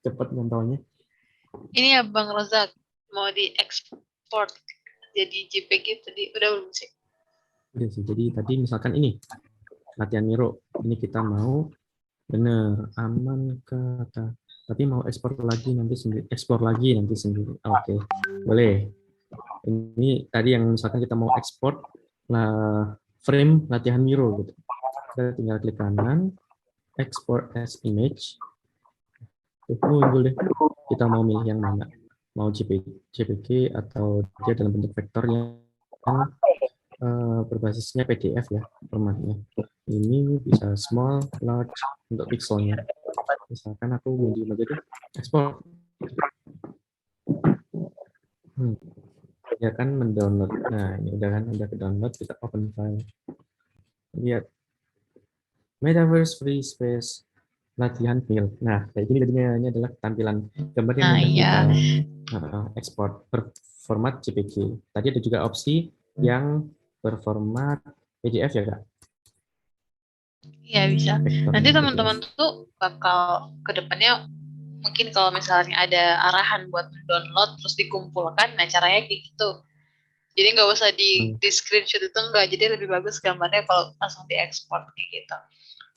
Cepat ngontolnya. Ini ya Bang Rozak, mau diekspor jadi JPG tadi udah belum sih? Udah sih. Jadi tadi misalkan ini latihan Miro. Ini kita mau bener aman kata. Tapi mau ekspor lagi nanti sendiri. Oke, boleh. Ini tadi yang misalkan kita mau ekspor lah frame latihan Miro gitu. Kita tinggal klik kanan, export as image. Muncul deh. Kita mau milih yang mana? Mau JPG atau dia dalam bentuk vektor yang berbasisnya PDF ya formatnya. Ini bisa small, large untuk pixelnya. Misalkan aku medium aja deh, ekspor. Ya kan mendownload. Nah ini udah kan, udah ke download, kita open file. Lihat, Metaverse Free Space latihan mil. Nah kayak gini tadinya, ini adalah tampilan gambar yang udah iya. kita ekspor berformat JPG. Tadi ada juga opsi yang berformat PDF ya Kak? Iya bisa. Vektor Nanti PDF. teman-teman tuh bakal kedepannya mungkin kalau misalnya ada arahan buat download terus dikumpulkan, nah caranya kayak gitu. Jadi nggak usah di screenshot itu enggak, jadi lebih bagus gambarnya kalau langsung diekspor kayak gitu.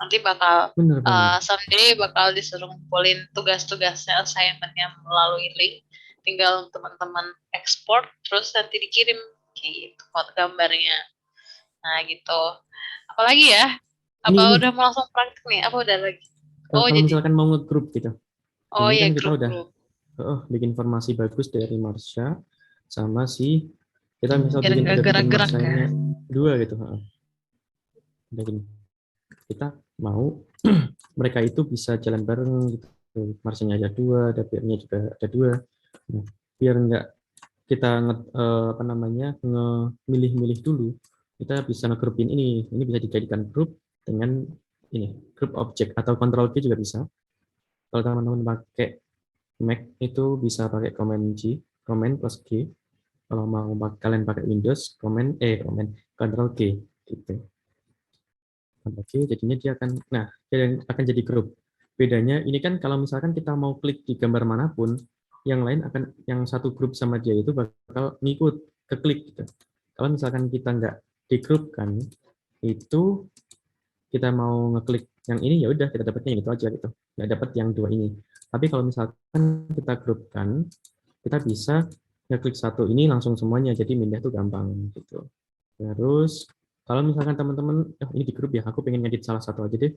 Nanti bakal Bener banget. someday bakal disuruh ngumpulin tugas-tugasnya, assignmentnya melalui link. Tinggal teman-teman ekspor terus nanti dikirim kayak gitu foto gambarnya. Nah gitu. Apalagi ya? Apa Ini udah mau langsung praktik nih? Apa udah lagi? Oh kalau jadi. misalkan mau ngegrup gitu. Oh Ini ya kan kita udah grup-grup. bikin informasi bagus dari Marsha sama si Kita misal Biar bikin nggak udah bikin gerak-gerak ya. masanya 2 gitu. Udah gini. Kita mau mereka itu bisa jalan bareng gitu. Marsanya ada 2, ada peer-nya juga ada 2. Nah, biar nggak kita milih-milih dulu, kita bisa ngegrupin ini. Ini bisa dijadikan grup dengan ini, grup objek atau control G juga bisa. Kalau teman-teman pakai Mac itu bisa pakai Command G, Command plus G. Kalau mau kalian pakai Windows, Command Control G gitu. Control G jadinya dia akan jadi grup. Bedanya ini kan kalau misalkan kita mau klik di gambar manapun, yang satu grup sama dia itu bakal ngikut ke klik gitu. Kalau misalkan kita nggak di grup kan, itu kita mau ngeklik yang ini ya udah kita dapatnya yang itu aja gitu, nggak dapat yang 2 ini. Tapi kalau misalkan kita grupkan, kita bisa ngeklik satu ini langsung semuanya, jadi pindah tuh gampang gitu. Terus kalau misalkan teman-teman ini di grup ya, aku pengen ngedit salah satu aja deh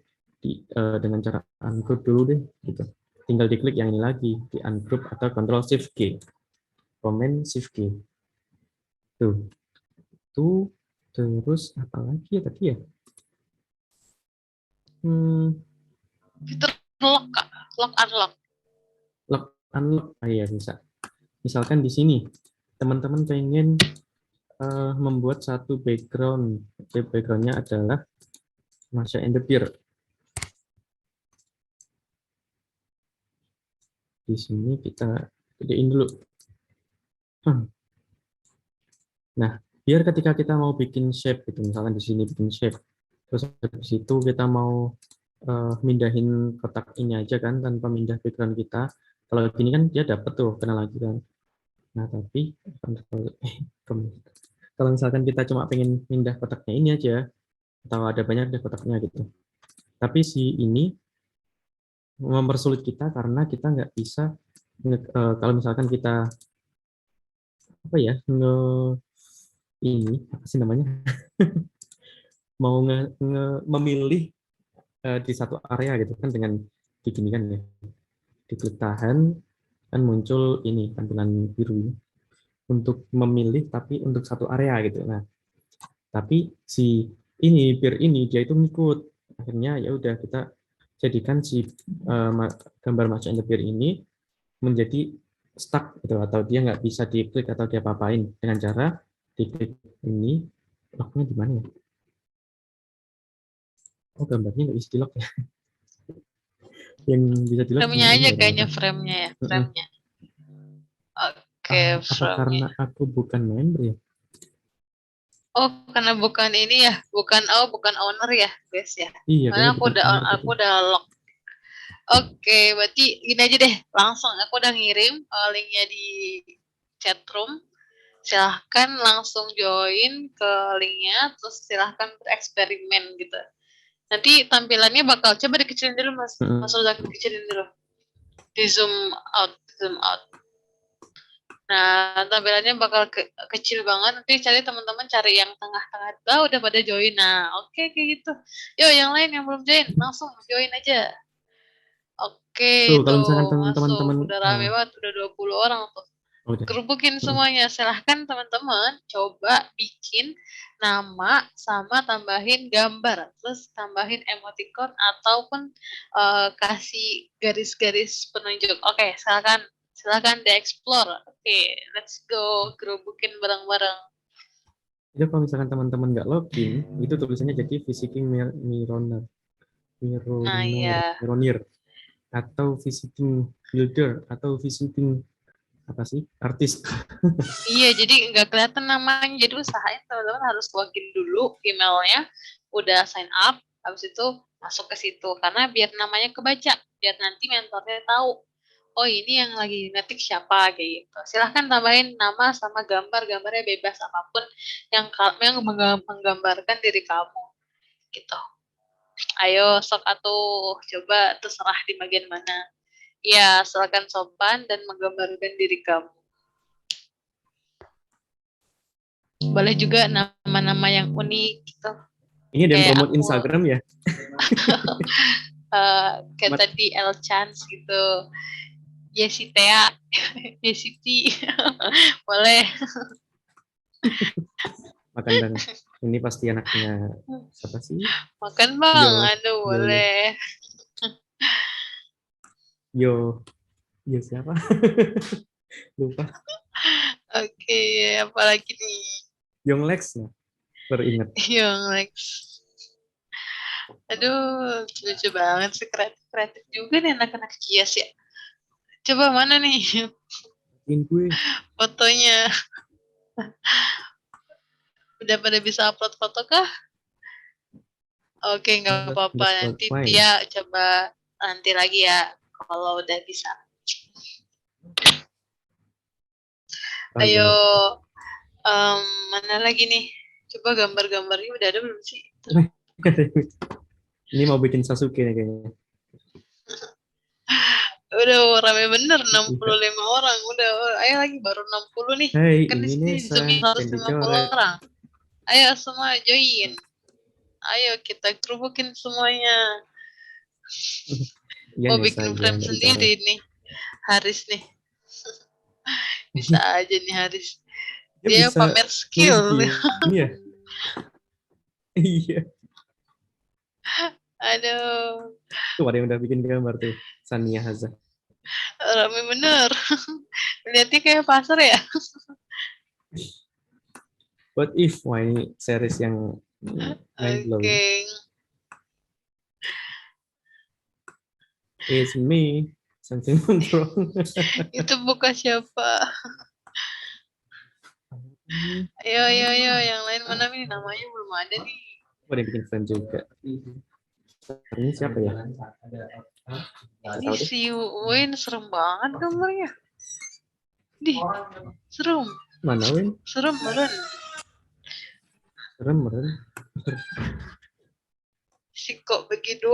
dengan cara ungroup dulu deh gitu. Tinggal diklik yang ini lagi, di ungroup atau Ctrl Shift G, Command Shift G. Tuh, terus apa lagi ya tadi ya? Fitur lock, Kak. Lock unlock. Lock unlock, ya bisa. Misalkan di sini teman-teman pengen membuat satu background, backgroundnya adalah Masha and the Bear. Di sini kita gedein dulu. Nah, biar ketika kita mau bikin shape, gitu, misalkan di sini bikin shape, terus habis itu kita mau mindahin kotak ini aja kan, tanpa mindah background kita. Kalau gini kan dia dapat tuh, kena lagi kan. Nah, tapi kalau misalkan kita cuma pengen mindah kotaknya ini aja, atau ada banyak deh kotaknya gitu. Tapi si ini mempersulit kita karena kita nggak bisa kalau misalkan kita ini apa sih namanya mau memilih di satu area gitu kan dengan begini kan ya, diklik tahan kan muncul ini tampilan biru untuk memilih tapi untuk satu area gitu. Nah, tapi si peer ini dia itu ngikut, akhirnya ya udah kita jadikan si gambar Masha and the Bear ini menjadi stuck gitu, atau dia nggak bisa diklik atau dia apa-apain dengan cara diklik ini. Locknya di mana ya? Oh, gambarnya nggak bisa di lock ya. Yang bisa di lock Frame-nya yang aja ini kayaknya, frame-nya ya. Frame-nya. Oke, apa karena frame-nya. aku bukan member ya? Oh, karena bukan ini ya, bukan owner ya, guys ya. Iya, Karena kayaknya bukan owner aku gitu. udah lock. Oke, berarti gini aja deh, langsung aku udah ngirim linknya di chat room. Silahkan langsung join ke linknya, terus silahkan bereksperimen gitu. Nanti tampilannya bakal coba dikecilin dulu mas, udah dikecilin dulu, di zoom out. Nah, tampilannya bakal kecil banget. Nanti teman-teman cari yang tengah-tengah. Udah pada join. Nah, oke kayak gitu. Yuk, yang lain yang belum join, langsung join aja. Oke, Tuh, kalau misalkan tuh masuk. teman-teman Udah rame banget, udah 20 orang tuh. udah. Gerubukin semuanya. Silahkan teman-teman coba bikin nama sama tambahin gambar. Terus tambahin emoticon ataupun kasih garis-garis penunjuk. Oke, silahkan di-explore. Oke, let's go. Gerubukin bareng-bareng. Jadi kalau misalkan teman-teman nggak login, itu tulisannya jadi visiting Nah, iya. Mironir, atau visiting builder, atau visiting apa sih artis. Iya, jadi nggak kelihatan namanya. Jadi usahain teman-teman harus login dulu emailnya, udah sign up, habis itu masuk ke situ. Karena biar namanya kebaca, biar nanti mentornya tahu, oh ini yang lagi ngetik siapa, kayak gitu. Silahkan tambahin nama sama gambarnya bebas apapun yang menggambarkan diri kamu, gitu. Ayo, sok atuh, coba terserah di bagian mana. Ya, silakan sopan dan menggambarkan diri kamu. Boleh juga nama-nama yang unik gitu. Ini ada yang promote Kayak Instagram ya? Kayak tadi El Chance gitu. Yesitea, Yesiti. Boleh. Makan bareng. Ini pasti anaknya siapa sih? Makan bang, Yo, aduh yo, yo, boleh. yo, yo siapa? Lupa. Oke, apalagi nih? Young Lex ya, baru ingat. Yang next. Aduh, lucu banget sih, kreatif juga nih anak-anak Cias ya. Coba mana nih In gue. fotonya? Udah pada bisa upload foto kah? Oke, nggak apa-apa. Nanti Fine. dia coba nanti lagi ya kalau udah bisa. Ayo, mana lagi nih? Coba gambar-gambarnya udah ada belum sih? Ini mau bikin Sasuke nih kayaknya. Udah rame bener 65 orang. Udah, ayo lagi baru 60 nih. Hai, Kan di ini sini Nesa, Zoom yang 150 dicoret. orang. Ayo semua join. Ayo kita kerubukin semuanya. Iya Mau Nesa bikin aja, frame nggak dicoret. sendiri nih. Haris nih. Bisa aja nih Haris. Dia Dia bisa pamer nulis skill. gini ya? Iya. Aduh, Tuh ada yang udah bikin gambar tuh. Sania Haza. rame bener. Lihatnya kayak pasar ya. What if? Wah ini series yang mind blowing. Oke. It's me. Something went wrong. Itu bukan siapa. Ayo, ayo, ayo. Yang lain mana nih? Namanya belum ada nih. Oh, dia bikin frame juga. Ini siapa ya? Ini si Win serem banget gambarnya. Di, serem. Mana Win? Serem meren. Serem, meren. Si kok begitu.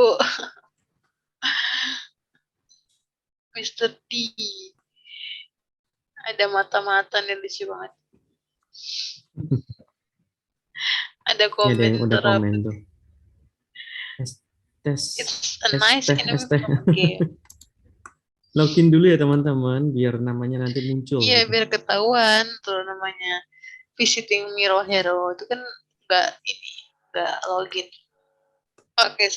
Mr. D. Ada mata-mata nih lucu banget. Ada Ini ada yang udah komentar apa? komen tuh. Tes, It's a nice enemy tes. from game. Login dulu ya teman-teman, biar namanya nanti muncul. Iya, Gitu. biar ketahuan tuh namanya. Visiting Miro Hero itu kan nggak login. Oke,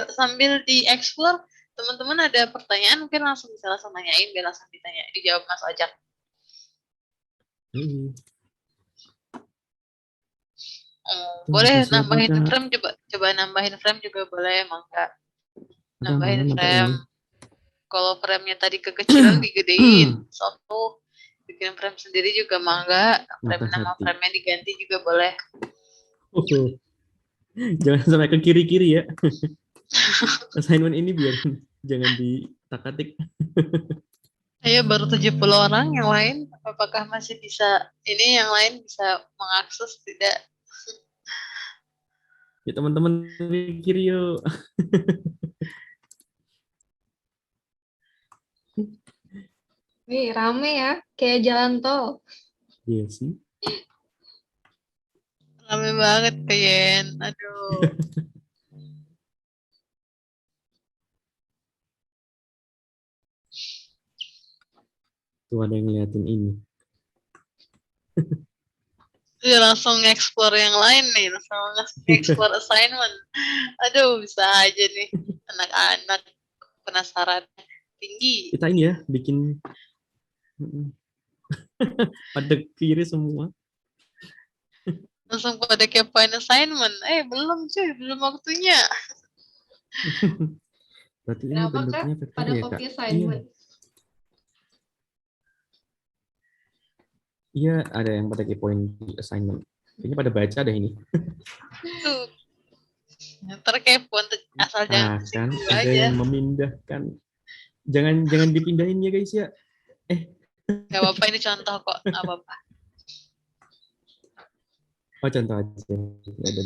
sambil di explore, teman-teman ada pertanyaan mungkin langsung bisa langsung nanyain, biar langsung dijawab Mas Ojak. Boleh nambahin frame, coba nambahin frame juga boleh, mangga. Nambahin frame. Kalau frame-nya tadi kekecilan digedein, satu bikin frame sendiri juga mangga. Frame nama frame-nya diganti juga boleh. Jangan sampai ke kiri-kiri ya. Assignment ini biar jangan ditak-atik. Ayo baru 70 orang, yang lain apakah masih bisa, ini yang lain bisa mengakses tidak? Ya teman-teman kiri yuk. Wih, rame ya, kayak jalan tol. Iya sih. Rame banget Yen, aduh. Tuh ada yang ngeliatin ini. Dia langsung explore yang lain nih, langsung explore assignment. Aduh, bisa aja nih anak-anak penasaran tinggi. Kita ini ya bikin pada kiri semua. Langsung pada kepoin assignment. Belum cuy, belum waktunya. Berarti ini bentuknya vektor pada ya copy Kak? assignment? Iya, ada yang pada kepoin di assignment. Kayaknya pada baca ada ini. Tuh. Terkepo asal jangan Kan ada aja. yang memindahkan. Jangan dipindahin ya guys ya. Gak apa-apa, ini contoh kok, gak apa-apa. Oh contoh aja. Ya, udah.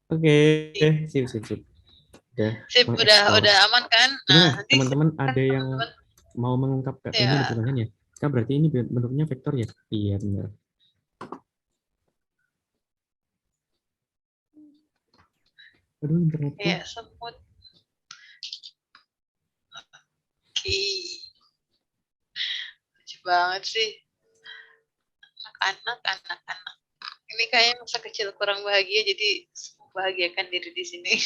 Oke, sip. Udah. Sip, udah aman kan? Nah, teman-teman ada yang mau mengungkapkan ini ya. bukan ya? Kan berarti ini bentuknya vektor ya? Iya benar. Aduh internetku. Ya, semut. Oke. Lucu banget sih. Anak-anak. Ini kayaknya masa kecil kurang bahagia, jadi bahagiakan diri di sini.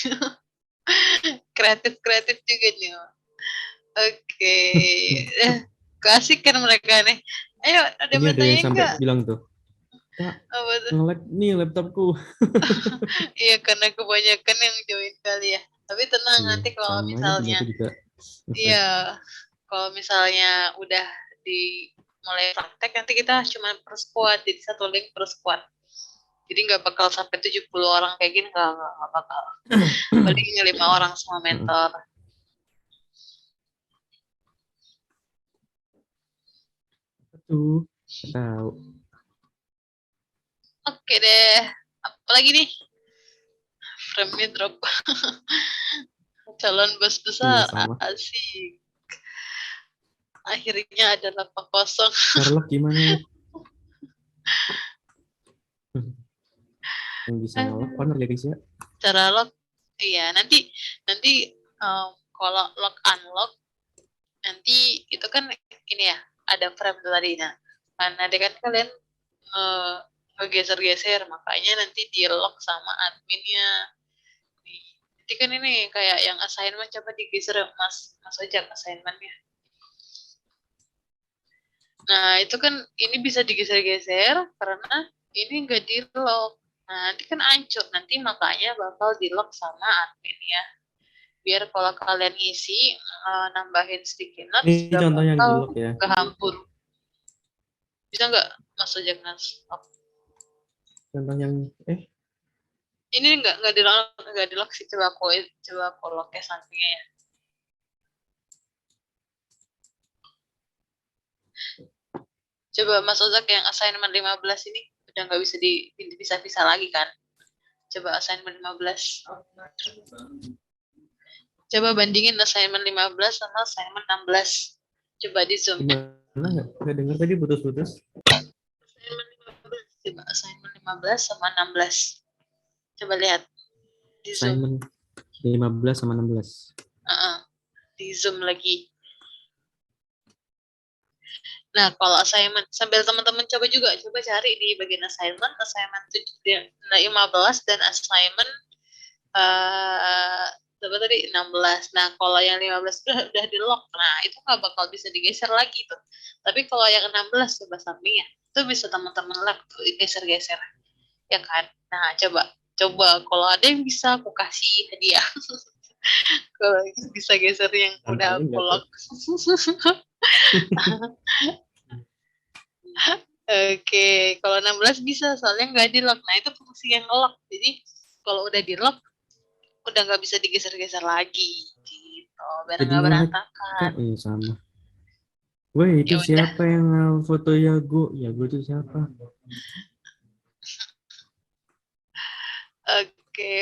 Kreatif juga nih. Oke. Kasih kan mereka nih. Ayo, ada Ini yang ada yang bertanya sampai enggak? bilang tuh, Kak, Apa tuh? nge-lag nih laptopku. Iya, karena kebanyakan yang join kali ya. Tapi tenang, Iya, nanti kalau sama ini punya misalnya, aku juga. iya, kalau misalnya udah mulai praktek, nanti kita cuma per squad, jadi satu link per squad. Jadi nggak bakal sampai 70 orang kayak gini, nggak bakal. Paling 5 orang sama mentor. Tuh, tahu. Oke deh, apalagi nih? Frame-nya drop. Calon bos Iya, besar, sama. asik. Akhirnya ada lapak kosong. Sherlock gimana? Yang bisa nge-lock partner ya guys ya. Cara lock, iya nanti kalau lock unlock nanti itu kan ini ya ada frame tuh tadi. Nah, karena kan kalian ngegeser-geser, makanya nanti di lock sama adminnya. Nanti kan ini kayak yang assignment, coba digeser mas Ojak assignmentnya. Nah itu kan ini bisa digeser-geser karena ini nggak di lock. Nah nanti kan hancur, nanti makanya bakal di lock sama admin ya. Biar kalau kalian isi nambahin sticky notes Ini gak contoh yang di bakal lock ya. kehampur. Bisa nggak Mas Ojek stop? Contoh yang Ini nggak di lock sih, coba aku lock ke sampingnya ya. Coba Mas Ojek yang assignment 15 ini udah nggak bisa dipisah-pisah lagi kan? Coba assignment 15. Coba bandingin assignment 15 sama assignment 16. Coba di zoom. Gimana? Nggak dengar tadi putus-putus. Coba assignment 15 sama 16. Coba lihat di zoom. Assignment 15 sama 16. Di zoom lagi. Nah, kalau assignment, sambil teman-teman coba cari di bagian assignment 15 dan assignment berapa tadi 16. Nah, kalau yang 15 udah di lock. Nah, itu nggak bakal bisa digeser lagi tuh. Tapi kalau yang 16 coba sampingnya, itu bisa teman-teman lock tuh geser-geser. Ya kan? Nah, coba kalau ada yang bisa aku kasih hadiah. Kalau bisa geser yang udah aku lock. Oke, kalau 16 bisa, soalnya nggak di lock. Nah, itu fungsi yang lock. Jadi, kalau udah di lock, udah nggak bisa digeser-geser lagi. Gitu, biar nggak berantakan. Sama. Woi, itu Ya siapa yang foto Yago? Yago itu siapa? Oke,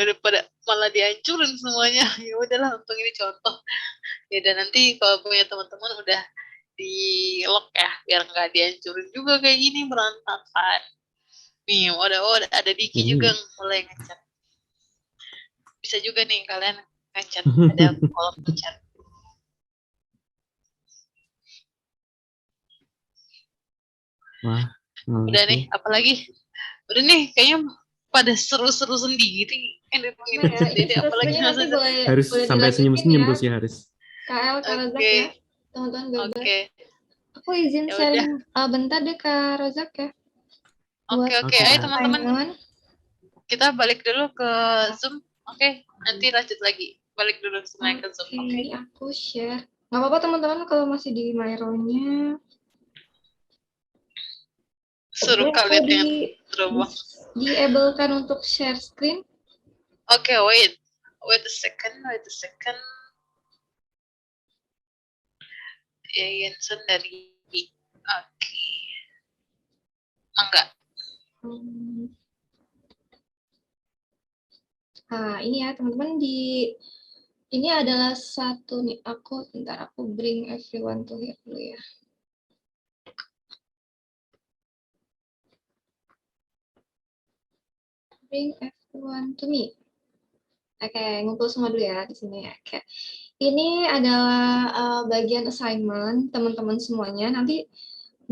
udah pada malah dihancurin semuanya. Ya udahlah, untung ini contoh. Ya, dan nanti kalau punya teman-teman udah di lock ya, biar nggak dihancurin juga kayak gini berantakan. Nih, udah ada Diki juga mulai ngecat. Bisa juga nih kalian ngecat, ada kolom ngecat. Wah, udah nih, apalagi? Udah nih, kayaknya pada seru-seru sendiri. Apalagi nanti harus sampai senyum-senyum terus ya harus. KL Rozak ya, teman-teman bebas. Oke. Aku izin sharing bentar deh Kak Rozak ya. Oke, ayo teman-teman. Kita balik dulu ke Zoom. Oke, nanti lanjut lagi. Balik dulu semuanya ke Zoom. Oke. Aku share. Nggak apa-apa teman-teman kalau masih di Myro-nya. Suruh kalian yang terobong. Di-enablekan untuk share screen. Oke, wait a second. Yensen dari oke. Enggak. Nah, ini ya teman-teman, ini adalah satu nih, aku bring everyone to here dulu ya. Bring everyone to me. Oke, ngumpul semua dulu ya di sini ya. Oke. Ini adalah bagian assignment teman-teman semuanya. Nanti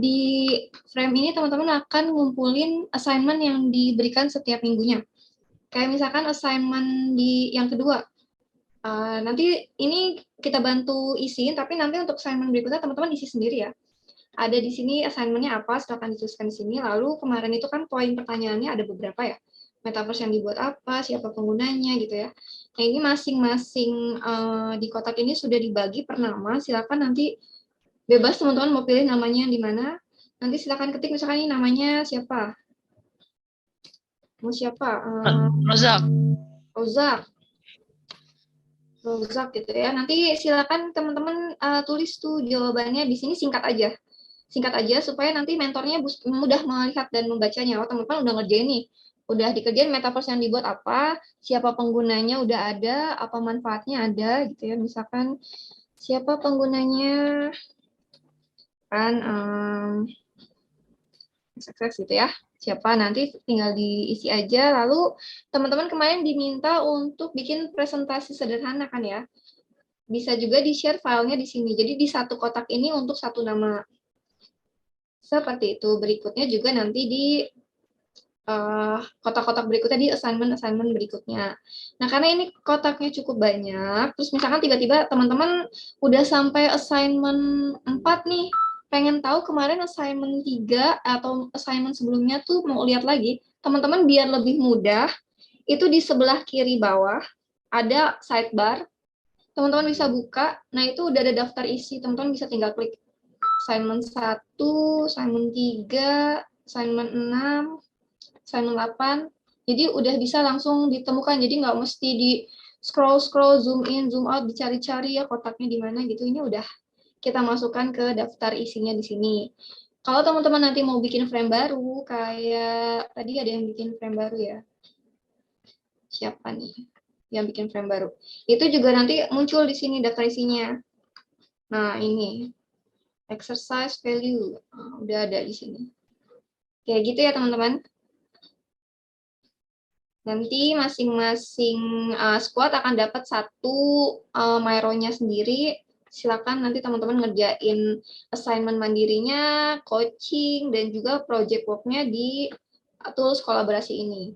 di frame ini teman-teman akan ngumpulin assignment yang diberikan setiap minggunya. Kayak misalkan assignment di yang kedua. Nanti ini kita bantu isiin, tapi nanti untuk assignment berikutnya teman-teman isi sendiri ya. Ada di sini assignment-nya apa, silakan dituliskan di sini. Lalu kemarin itu kan poin pertanyaannya ada beberapa ya. Metaverse yang dibuat apa, siapa penggunanya gitu ya. Nah ini masing-masing di kotak ini sudah dibagi per nama. Silakan nanti bebas teman-teman mau pilih namanya yang di mana. Nanti silakan ketik misalkan ini namanya siapa. Mau siapa? Rozak. Rozak gitu ya. Nanti silakan teman-teman tulis tuh jawabannya di sini singkat aja. Singkat aja supaya nanti mentornya mudah melihat dan membacanya. Oh, teman-teman udah ngerjain nih. Udah dikerjain metaverse yang dibuat apa, siapa penggunanya udah ada, apa manfaatnya ada gitu ya. Misalkan siapa penggunanya kan sukses gitu ya. Siapa nanti tinggal diisi aja. Lalu teman-teman kemarin diminta untuk bikin presentasi sederhana kan ya. Bisa juga di-share filenya di sini. Jadi di satu kotak ini untuk satu nama. Seperti itu. Berikutnya juga nanti di kotak-kotak berikutnya di assignment berikutnya. Nah, karena ini kotaknya cukup banyak, terus misalkan tiba-tiba teman-teman udah sampai assignment 4 nih, pengen tahu kemarin assignment 3 atau assignment sebelumnya tuh mau lihat lagi, teman-teman biar lebih mudah, itu di sebelah kiri bawah ada sidebar, teman-teman bisa buka, nah itu udah ada daftar isi, teman-teman bisa tinggal klik assignment 1, assignment 3, assignment 6, assignment 8, jadi udah bisa langsung ditemukan, jadi nggak mesti di scroll, zoom in, zoom out, dicari-cari ya kotaknya di mana gitu, ini udah kita masukkan ke daftar isinya di sini. Kalau teman-teman nanti mau bikin frame baru, kayak tadi ada yang bikin frame baru ya. Siapa nih yang bikin frame baru? Itu juga nanti muncul di sini daftar isinya. Nah, ini exercise value. Nah, udah ada di sini. Kayak gitu ya, teman-teman. Nanti masing-masing squad akan dapat satu myro-nya sendiri. Silakan nanti teman-teman ngerjain assignment mandirinya, coaching, dan juga project work-nya di tools kolaborasi ini.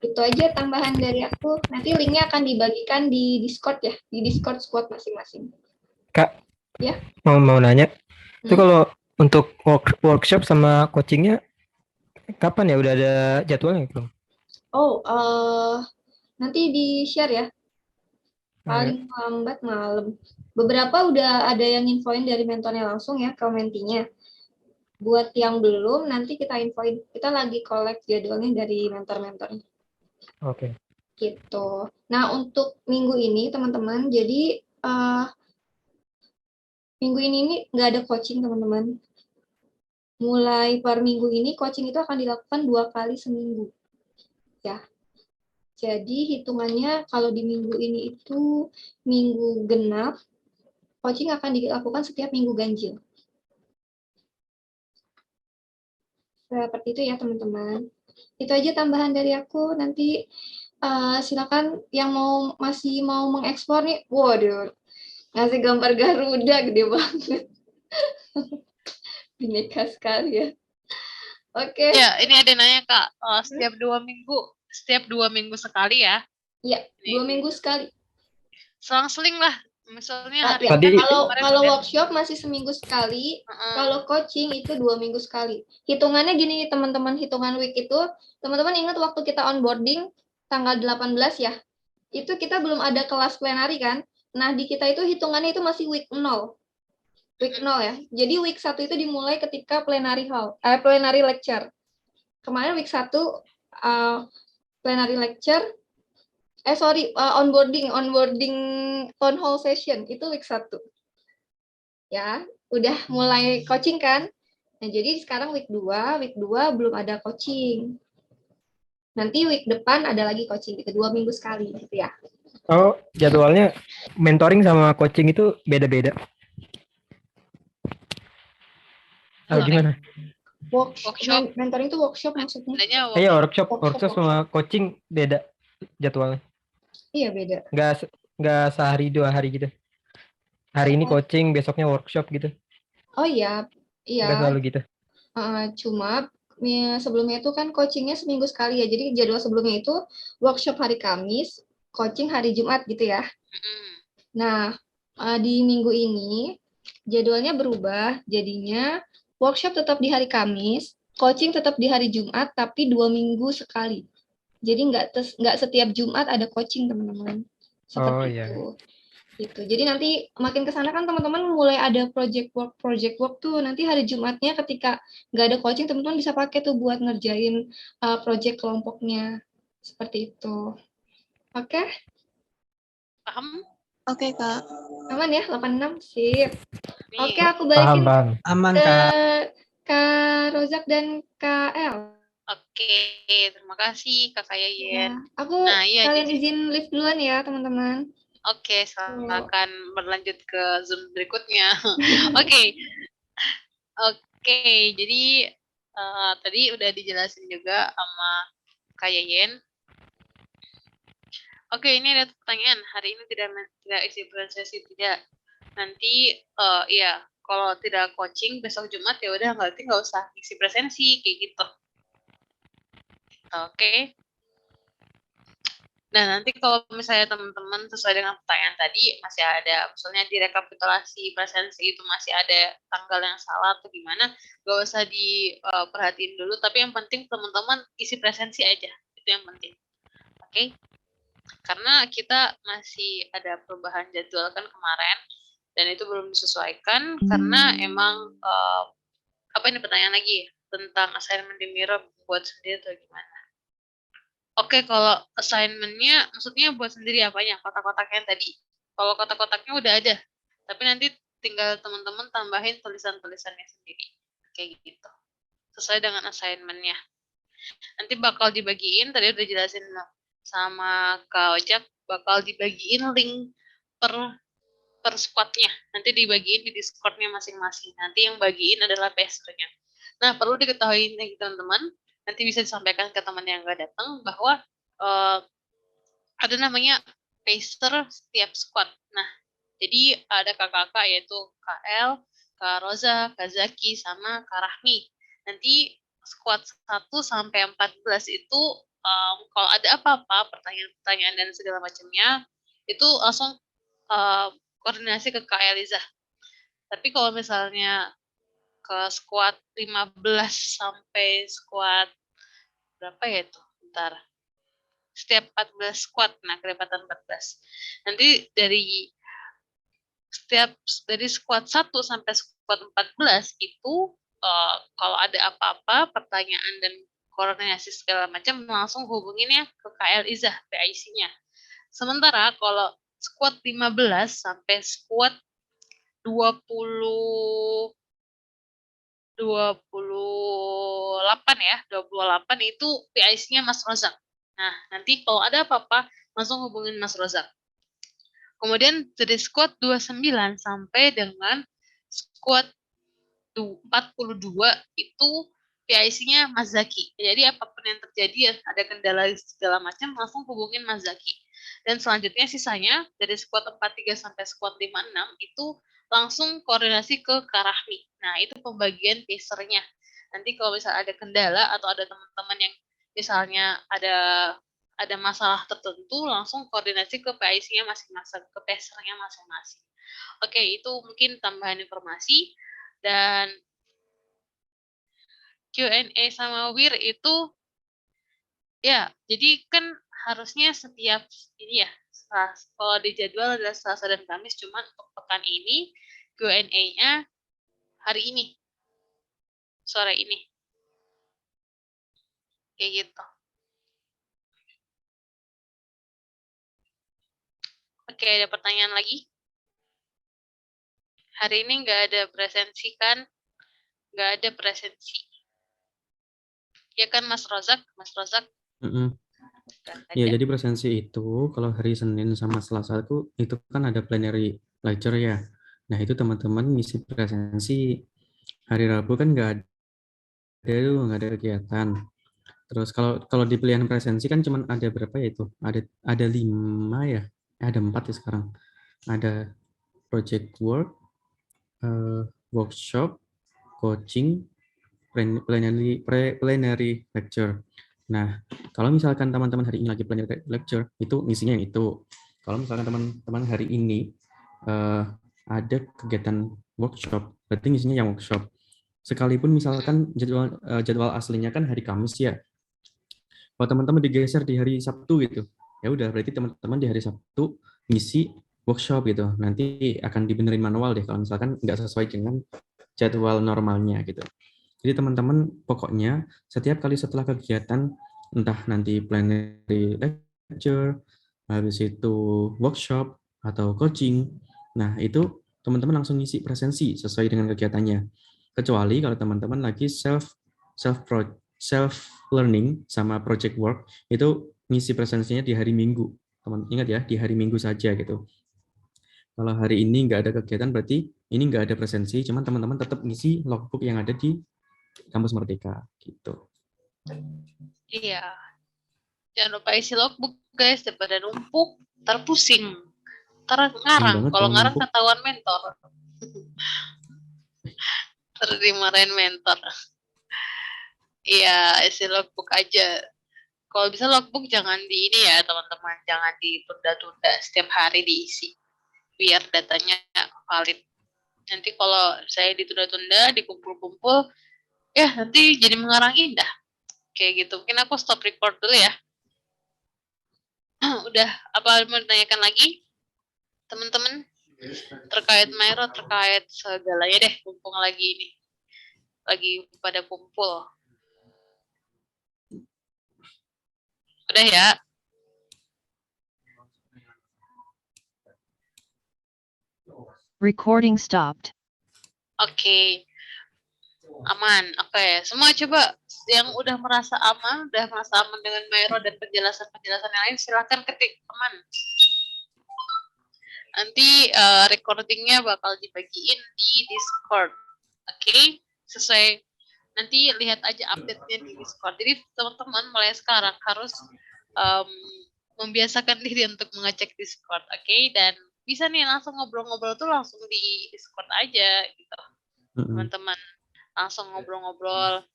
Itu aja tambahan dari aku. Nanti linknya akan dibagikan di Discord ya, di Discord squad masing-masing. Kak, ya? mau nanya, itu kalau untuk workshop sama coachingnya kapan ya? Udah ada jadwalnya belum? Oh, nanti di-share ya. Paling lambat malam. Beberapa udah ada yang infoin dari mentornya langsung ya ke mentinya. Buat yang belum, nanti kita infoin. Kita lagi collect jadwalnya dari mentor-mentornya. Oke. Gitu. Nah, untuk minggu ini, teman-teman, jadi minggu ini nggak ada coaching, teman-teman. Mulai per minggu ini, coaching itu akan dilakukan 2 kali seminggu. Ya. Jadi hitungannya kalau di minggu ini itu minggu genap, coaching akan dilakukan setiap minggu ganjil. Seperti itu ya teman-teman. Itu aja tambahan dari aku. Nanti silakan yang masih mau mengekspor nih. Waduh, ngasih gambar Garuda gede banget. Bineka sekali ya. Oke. Ya, ini ada nanya Kak, setiap 2 minggu sekali ya? Iya, 2 minggu sekali. Selang-seling lah, misalnya hari Tadi kalau workshop masih seminggu sekali, kalau coaching itu 2 minggu sekali. Hitungannya gini nih teman-teman, hitungan week itu, teman-teman ingat waktu kita onboarding tanggal 18 ya, itu kita belum ada kelas plenary kan, nah di kita itu hitungannya itu masih week 0. Week 0 ya. Jadi week 1 itu dimulai ketika plenary lecture. Kemarin week 1 plenary lecture, onboarding town hall session itu week 1. Ya, udah mulai coaching kan? Nah, jadi sekarang week 2 belum ada coaching. Nanti week depan ada lagi coaching, itu 2 minggu sekali gitu ya. Oh, jadwalnya mentoring sama coaching itu beda-beda. Gimana? Workshop. Mentoring itu workshop maksudnya? Iya, workshop sama coaching beda jadwalnya. Iya, beda. Nggak sehari 2 hari gitu. Hari ini coaching, besoknya workshop gitu. Oh iya, Iya, Nggak selalu gitu. cuma sebelumnya itu kan coachingnya seminggu sekali ya. Jadi jadwal sebelumnya itu workshop hari Kamis, coaching hari Jumat gitu ya. Mm-mm. Nah, di minggu ini jadwalnya berubah, jadinya workshop tetap di hari Kamis, coaching tetap di hari Jumat, tapi 2 minggu sekali. Jadi nggak setiap Jumat ada coaching, teman-teman. Oh Seperti iya. itu. Gitu. Jadi nanti makin ke sana kan teman-teman mulai ada project work tuh. Nanti hari Jumatnya ketika nggak ada coaching, teman-teman bisa pakai tuh buat ngerjain project kelompoknya. Seperti itu. Oke, Paham? Oke, Kak. aman ya 86? Sip. Nih. Oke, aku Paham, balikin paham. Aman, ke Kak. Kak Rozak dan Kak El. Oke, terima kasih Kakak Ya, Yayen. aku Nah, iya kalian jadi izin live duluan ya, teman-teman. oke, silakan berlanjut ke Zoom berikutnya. Oke. Oke, jadi tadi udah dijelasin juga sama Kak Yayen. Oke, ini ada pertanyaan. Hari ini tidak isi presensi, tidak. Nanti ya kalau tidak coaching besok Jumat ya udah berarti nggak usah isi presensi kayak gitu. Oke. Nah, nanti kalau misalnya teman-teman sesuai dengan pertanyaan tadi masih ada, misalnya di rekapitulasi presensi itu masih ada tanggal yang salah atau gimana, nggak usah diperhatiin dulu, tapi yang penting teman-teman isi presensi aja, itu yang penting. Oke? Karena kita masih ada perubahan jadwal kan kemarin, dan itu belum disesuaikan, karena emang, apa ini pertanyaan lagi, tentang assignment di Miro buat sendiri atau gimana? Oke, kalau assignment-nya maksudnya buat sendiri apanya? Kotak-kotaknya tadi. Kalau kotak-kotaknya udah ada, tapi nanti tinggal teman-teman tambahin tulisan-tulisannya sendiri. Kayak gitu. Sesuai dengan assignment-nya. Nanti bakal dibagiin, tadi udah jelasin sama Kak Ojak, bakal dibagiin link per squad-nya. Nanti dibagiin di Discord-nya masing-masing. Nanti yang bagiin adalah pesernya. Nah, perlu diketahui nih teman-teman, nanti bisa disampaikan ke teman yang nggak datang bahwa ada namanya pacer setiap squad. Nah, jadi ada kakak-kakak yaitu Kak El, Kak Roza, Kak Zaki, sama Kak Rahmi. Nanti squad 1 sampai 14 itu kalau ada apa-apa, pertanyaan-pertanyaan dan segala macamnya, itu langsung koordinasi ke Kak Eliza. Tapi kalau misalnya ke squad 15 sampai squad berapa ya itu? Bentar. Setiap 14 squad, nah kelipatan 14. Nanti dari squad 1 sampai squad 14 itu kalau ada apa-apa, pertanyaan dan koordinasi segala macam langsung hubunginnya ke KL Izah, PIC-nya. Sementara kalau squad 15 sampai squad 28 ya, 28 itu PIC-nya Mas Rozak. Nah, nanti kalau ada apa-apa langsung hubungin Mas Rozak. Kemudian dari squad 29 sampai dengan squad 42 itu PIC-nya Mas Zaki. Jadi apapun yang terjadi, ada kendala segala macam, langsung hubungin Mas Zaki. Dan selanjutnya sisanya dari squad 43 sampai squad 56 itu langsung koordinasi ke Kak Rahmi. Nah, itu pembagian pacernya. Nanti kalau misalnya ada kendala atau ada teman-teman yang misalnya ada masalah tertentu, langsung koordinasi ke PIC-nya masing-masing, ke pacer-nya masing-masing. Oke, itu mungkin tambahan informasi. Dan Q&A sama Wir itu, ya, jadi kan harusnya setiap ini ya, kalau di jadwal adalah Selasa dan Kamis, cuman untuk pekan ini Q&A-nya hari ini, sore ini. Kayak gitu. Oke, ada pertanyaan lagi? Hari ini nggak ada presensi kan? Nggak ada presensi. Ya kan Mas Rozak? Mas Rozak? Ya, jadi presensi itu kalau hari Senin sama Selasa itu kan ada plenary lecture ya. Nah, itu teman-teman ngisi presensi. Hari Rabu kan nggak ada kegiatan. Terus kalau di pilihan presensi kan cuma ada berapa ya itu? Ada 5 ya? Ada 4 ya sekarang. Ada project work, workshop, coaching, plenary lecture. Nah, kalau misalkan teman-teman hari ini lagi plenary lecture, itu ngisinya yang itu. Kalau misalkan teman-teman hari ini ada kegiatan workshop, berarti ngisinya yang workshop. Sekalipun misalkan jadwal aslinya kan hari Kamis ya. Kalau teman-teman digeser di hari Sabtu gitu, ya udah berarti teman-teman di hari Sabtu ngisi workshop gitu. Nanti akan dibenerin manual deh kalau misalkan nggak sesuai dengan jadwal normalnya gitu. Jadi teman-teman pokoknya setiap kali setelah kegiatan, entah nanti plenary lecture, habis itu workshop atau coaching, nah itu teman-teman langsung ngisi presensi sesuai dengan kegiatannya. Kecuali kalau teman-teman lagi self learning sama project work, itu ngisi presensinya di hari Minggu. Teman ingat ya, di hari Minggu saja gitu. Kalau hari ini nggak ada kegiatan, berarti ini nggak ada presensi, cuman teman-teman tetap ngisi logbook yang ada di Kampus Merdeka gitu. Iya. Jangan lupa isi logbook guys, daripada numpuk, terpusing, ngarang. Kalau ngarang ketahuan mentor. Dimarahin mentor. Iya, isi logbook aja. Kalau bisa logbook jangan di ini ya teman-teman, jangan ditunda-tunda, setiap hari diisi. Biar datanya valid. Nanti kalau saya ditunda-tunda, dikumpul-kumpul, ya nanti jadi mengarang indah. Kayak gitu. Mungkin aku stop record dulu ya. Udah, apa mau ditanyakan lagi? Teman-teman? Terkait Mairo, terkait segalanya deh, mumpung lagi ini. Lagi pada kumpul. Udah ya? Recording stopped. Oke. Aman. Oke. Semua coba yang udah merasa aman dengan Mairo dan penjelasan-penjelasan yang lain, silakan ketik aman. Nanti recordingnya bakal dibagiin di Discord. Oke? Sesuai, nanti lihat aja update-nya di Discord. Jadi teman-teman mulai sekarang harus membiasakan diri untuk mengecek Discord. Oke? Dan bisa nih langsung ngobrol-ngobrol tuh langsung di Discord aja gitu. Teman-teman langsung ngobrol-ngobrol,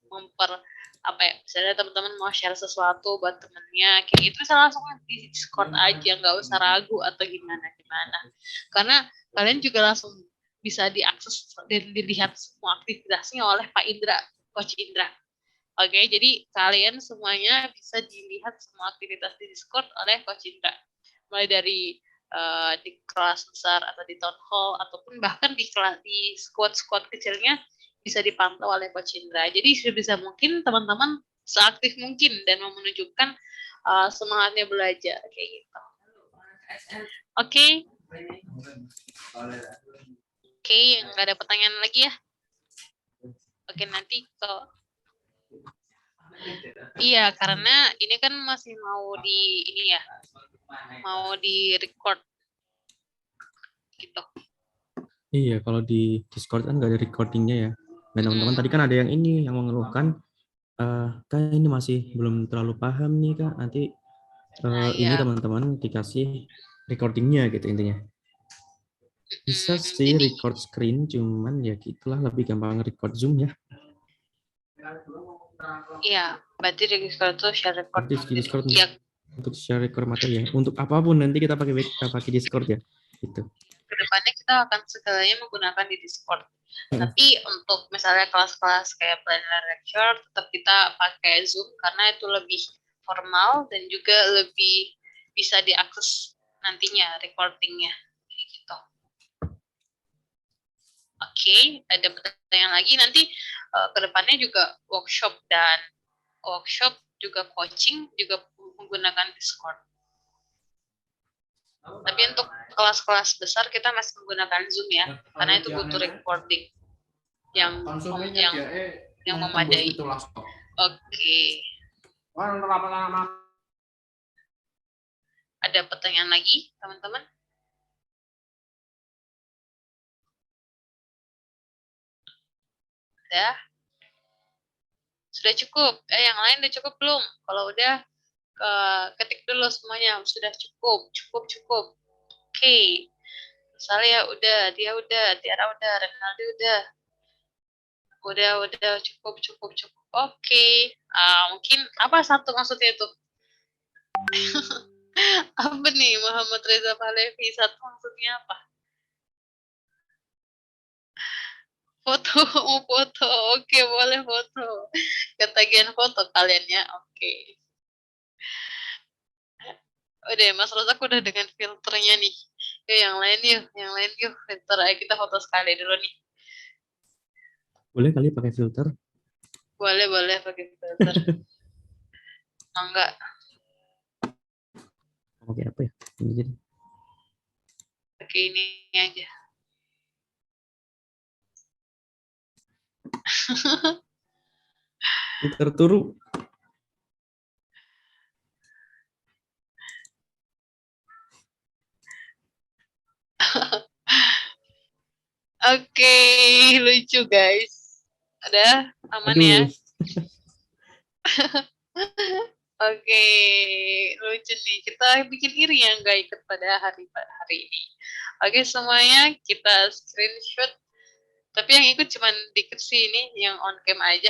misalnya teman-teman mau share sesuatu buat temennya kayak gitu, bisa langsung di Discord aja, nggak usah ragu atau gimana karena kalian juga langsung bisa diakses dan dilihat semua aktivitasnya oleh Pak Indra, Coach Indra. Oke, jadi kalian semuanya bisa dilihat semua aktivitas di Discord oleh Coach Indra, mulai dari di kelas besar atau di town hall ataupun bahkan di squad kecilnya bisa dipantau oleh Coach Indra. Jadi sebisa mungkin teman-teman seaktif mungkin dan menunjukkan semangatnya belajar kayak gitu. Oke. Oke, nggak ada pertanyaan lagi ya? Oke, nanti kalau iya, karena ini kan masih mau di record gitu. Iya, kalau di Discord kan nggak ada recordingnya ya. Dan teman-teman tadi kan ada yang mengeluhkan, kan ini masih belum terlalu paham nih Kak, nanti ini teman-teman dikasih recordingnya gitu intinya. Bisa sih record screen, cuman ya gitulah, lebih gampang record Zoom ya. Iya, berarti di Discord tuh share record. Di Discord untuk share record materi ya. Untuk apapun nanti kita pakai Discord ya. Gitu. Kedepannya kita akan segalanya menggunakan di Discord. Tapi untuk misalnya kelas-kelas kayak plenary lecture tetap kita pakai Zoom karena itu lebih formal dan juga lebih bisa diakses nantinya recordingnya gitu. Oke, ada pertanyaan lagi nanti kedepannya juga workshop juga coaching juga menggunakan Discord. Tapi untuk kelas-kelas besar kita masih menggunakan Zoom ya, karena itu butuh recording yang memadai. Oke. Ada pertanyaan lagi, teman-teman? Udah? Sudah cukup? Yang lain udah cukup belum? Kalau udah, ketik dulu semuanya. Sudah cukup. Oke. Misalnya udah, dia udah, Tiara udah, Renaldi udah. Udah, cukup. Oke. Mungkin apa satu maksudnya itu? Apa nih Muhammad Reza Pahlavi? Satu maksudnya apa? Foto, mau foto. Oke, boleh foto. Ketagihan foto kalian ya. Oke. Udah, Mas Rozak udah dengan filternya nih. Yuk, yang lain yuk. Filter aja kita foto sekali dulu nih. Boleh kali pakai filter? Boleh pakai filter. Enggak. Pakai apa ya? Ini jadi. Pakai ini aja. Filter turu. Oke, lucu guys. Ada aman ya? Aduh. Oke, lucu nih. Kita bikin iri yang nggak ikut pada hari ini. Oke, semuanya kita screenshot. Tapi yang ikut cuman dikit sih ini, yang on cam aja.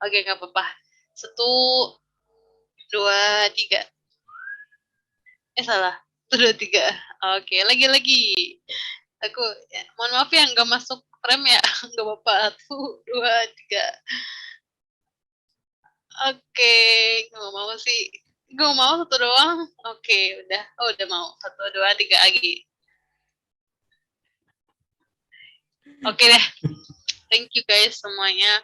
Oke, nggak apa-apa. 1, 2, 3. Salah. 1, 2, 3. Oke, lagi. Aku, mohon maaf ya, nggak masuk frame ya. Nggak apa-apa. 1, 2, 3. Oke, nggak mau sih. Nggak mau satu doang. Oke, udah. Oh, udah mau. 1, 2, 3 lagi. Oke deh. Thank you guys semuanya.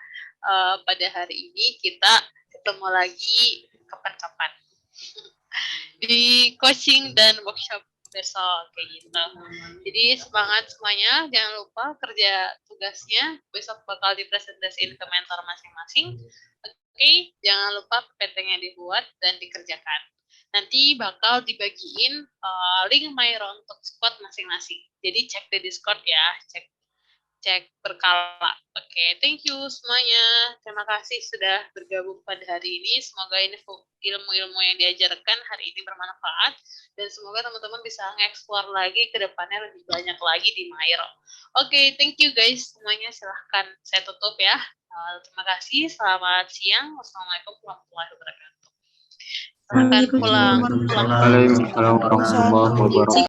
Pada hari ini kita ketemu lagi kapan-kapan. Di coaching dan workshop besok kayak gitu. Jadi semangat semuanya, jangan lupa kerja tugasnya besok bakal dipresentasiin ke mentor masing-masing. Oke, jangan lupa PPT-nya dibuat dan dikerjakan. Nanti bakal dibagiin link My Rontok Squad masing-masing. Jadi cek di Discord ya, cek berkala. Oke, thank you semuanya. Terima kasih sudah bergabung pada hari ini. Semoga ilmu-ilmu yang diajarkan hari ini bermanfaat dan semoga teman-teman bisa nge-explore lagi ke depannya lebih banyak lagi di Mairo. Oke, thank you guys semuanya. Silahkan saya tutup ya. Terima kasih. Selamat siang. Wassalamualaikum warahmatullahi wabarakatuh. Silahkan pulang. Waalaikumsalam warahmatullahi wabarakatuh.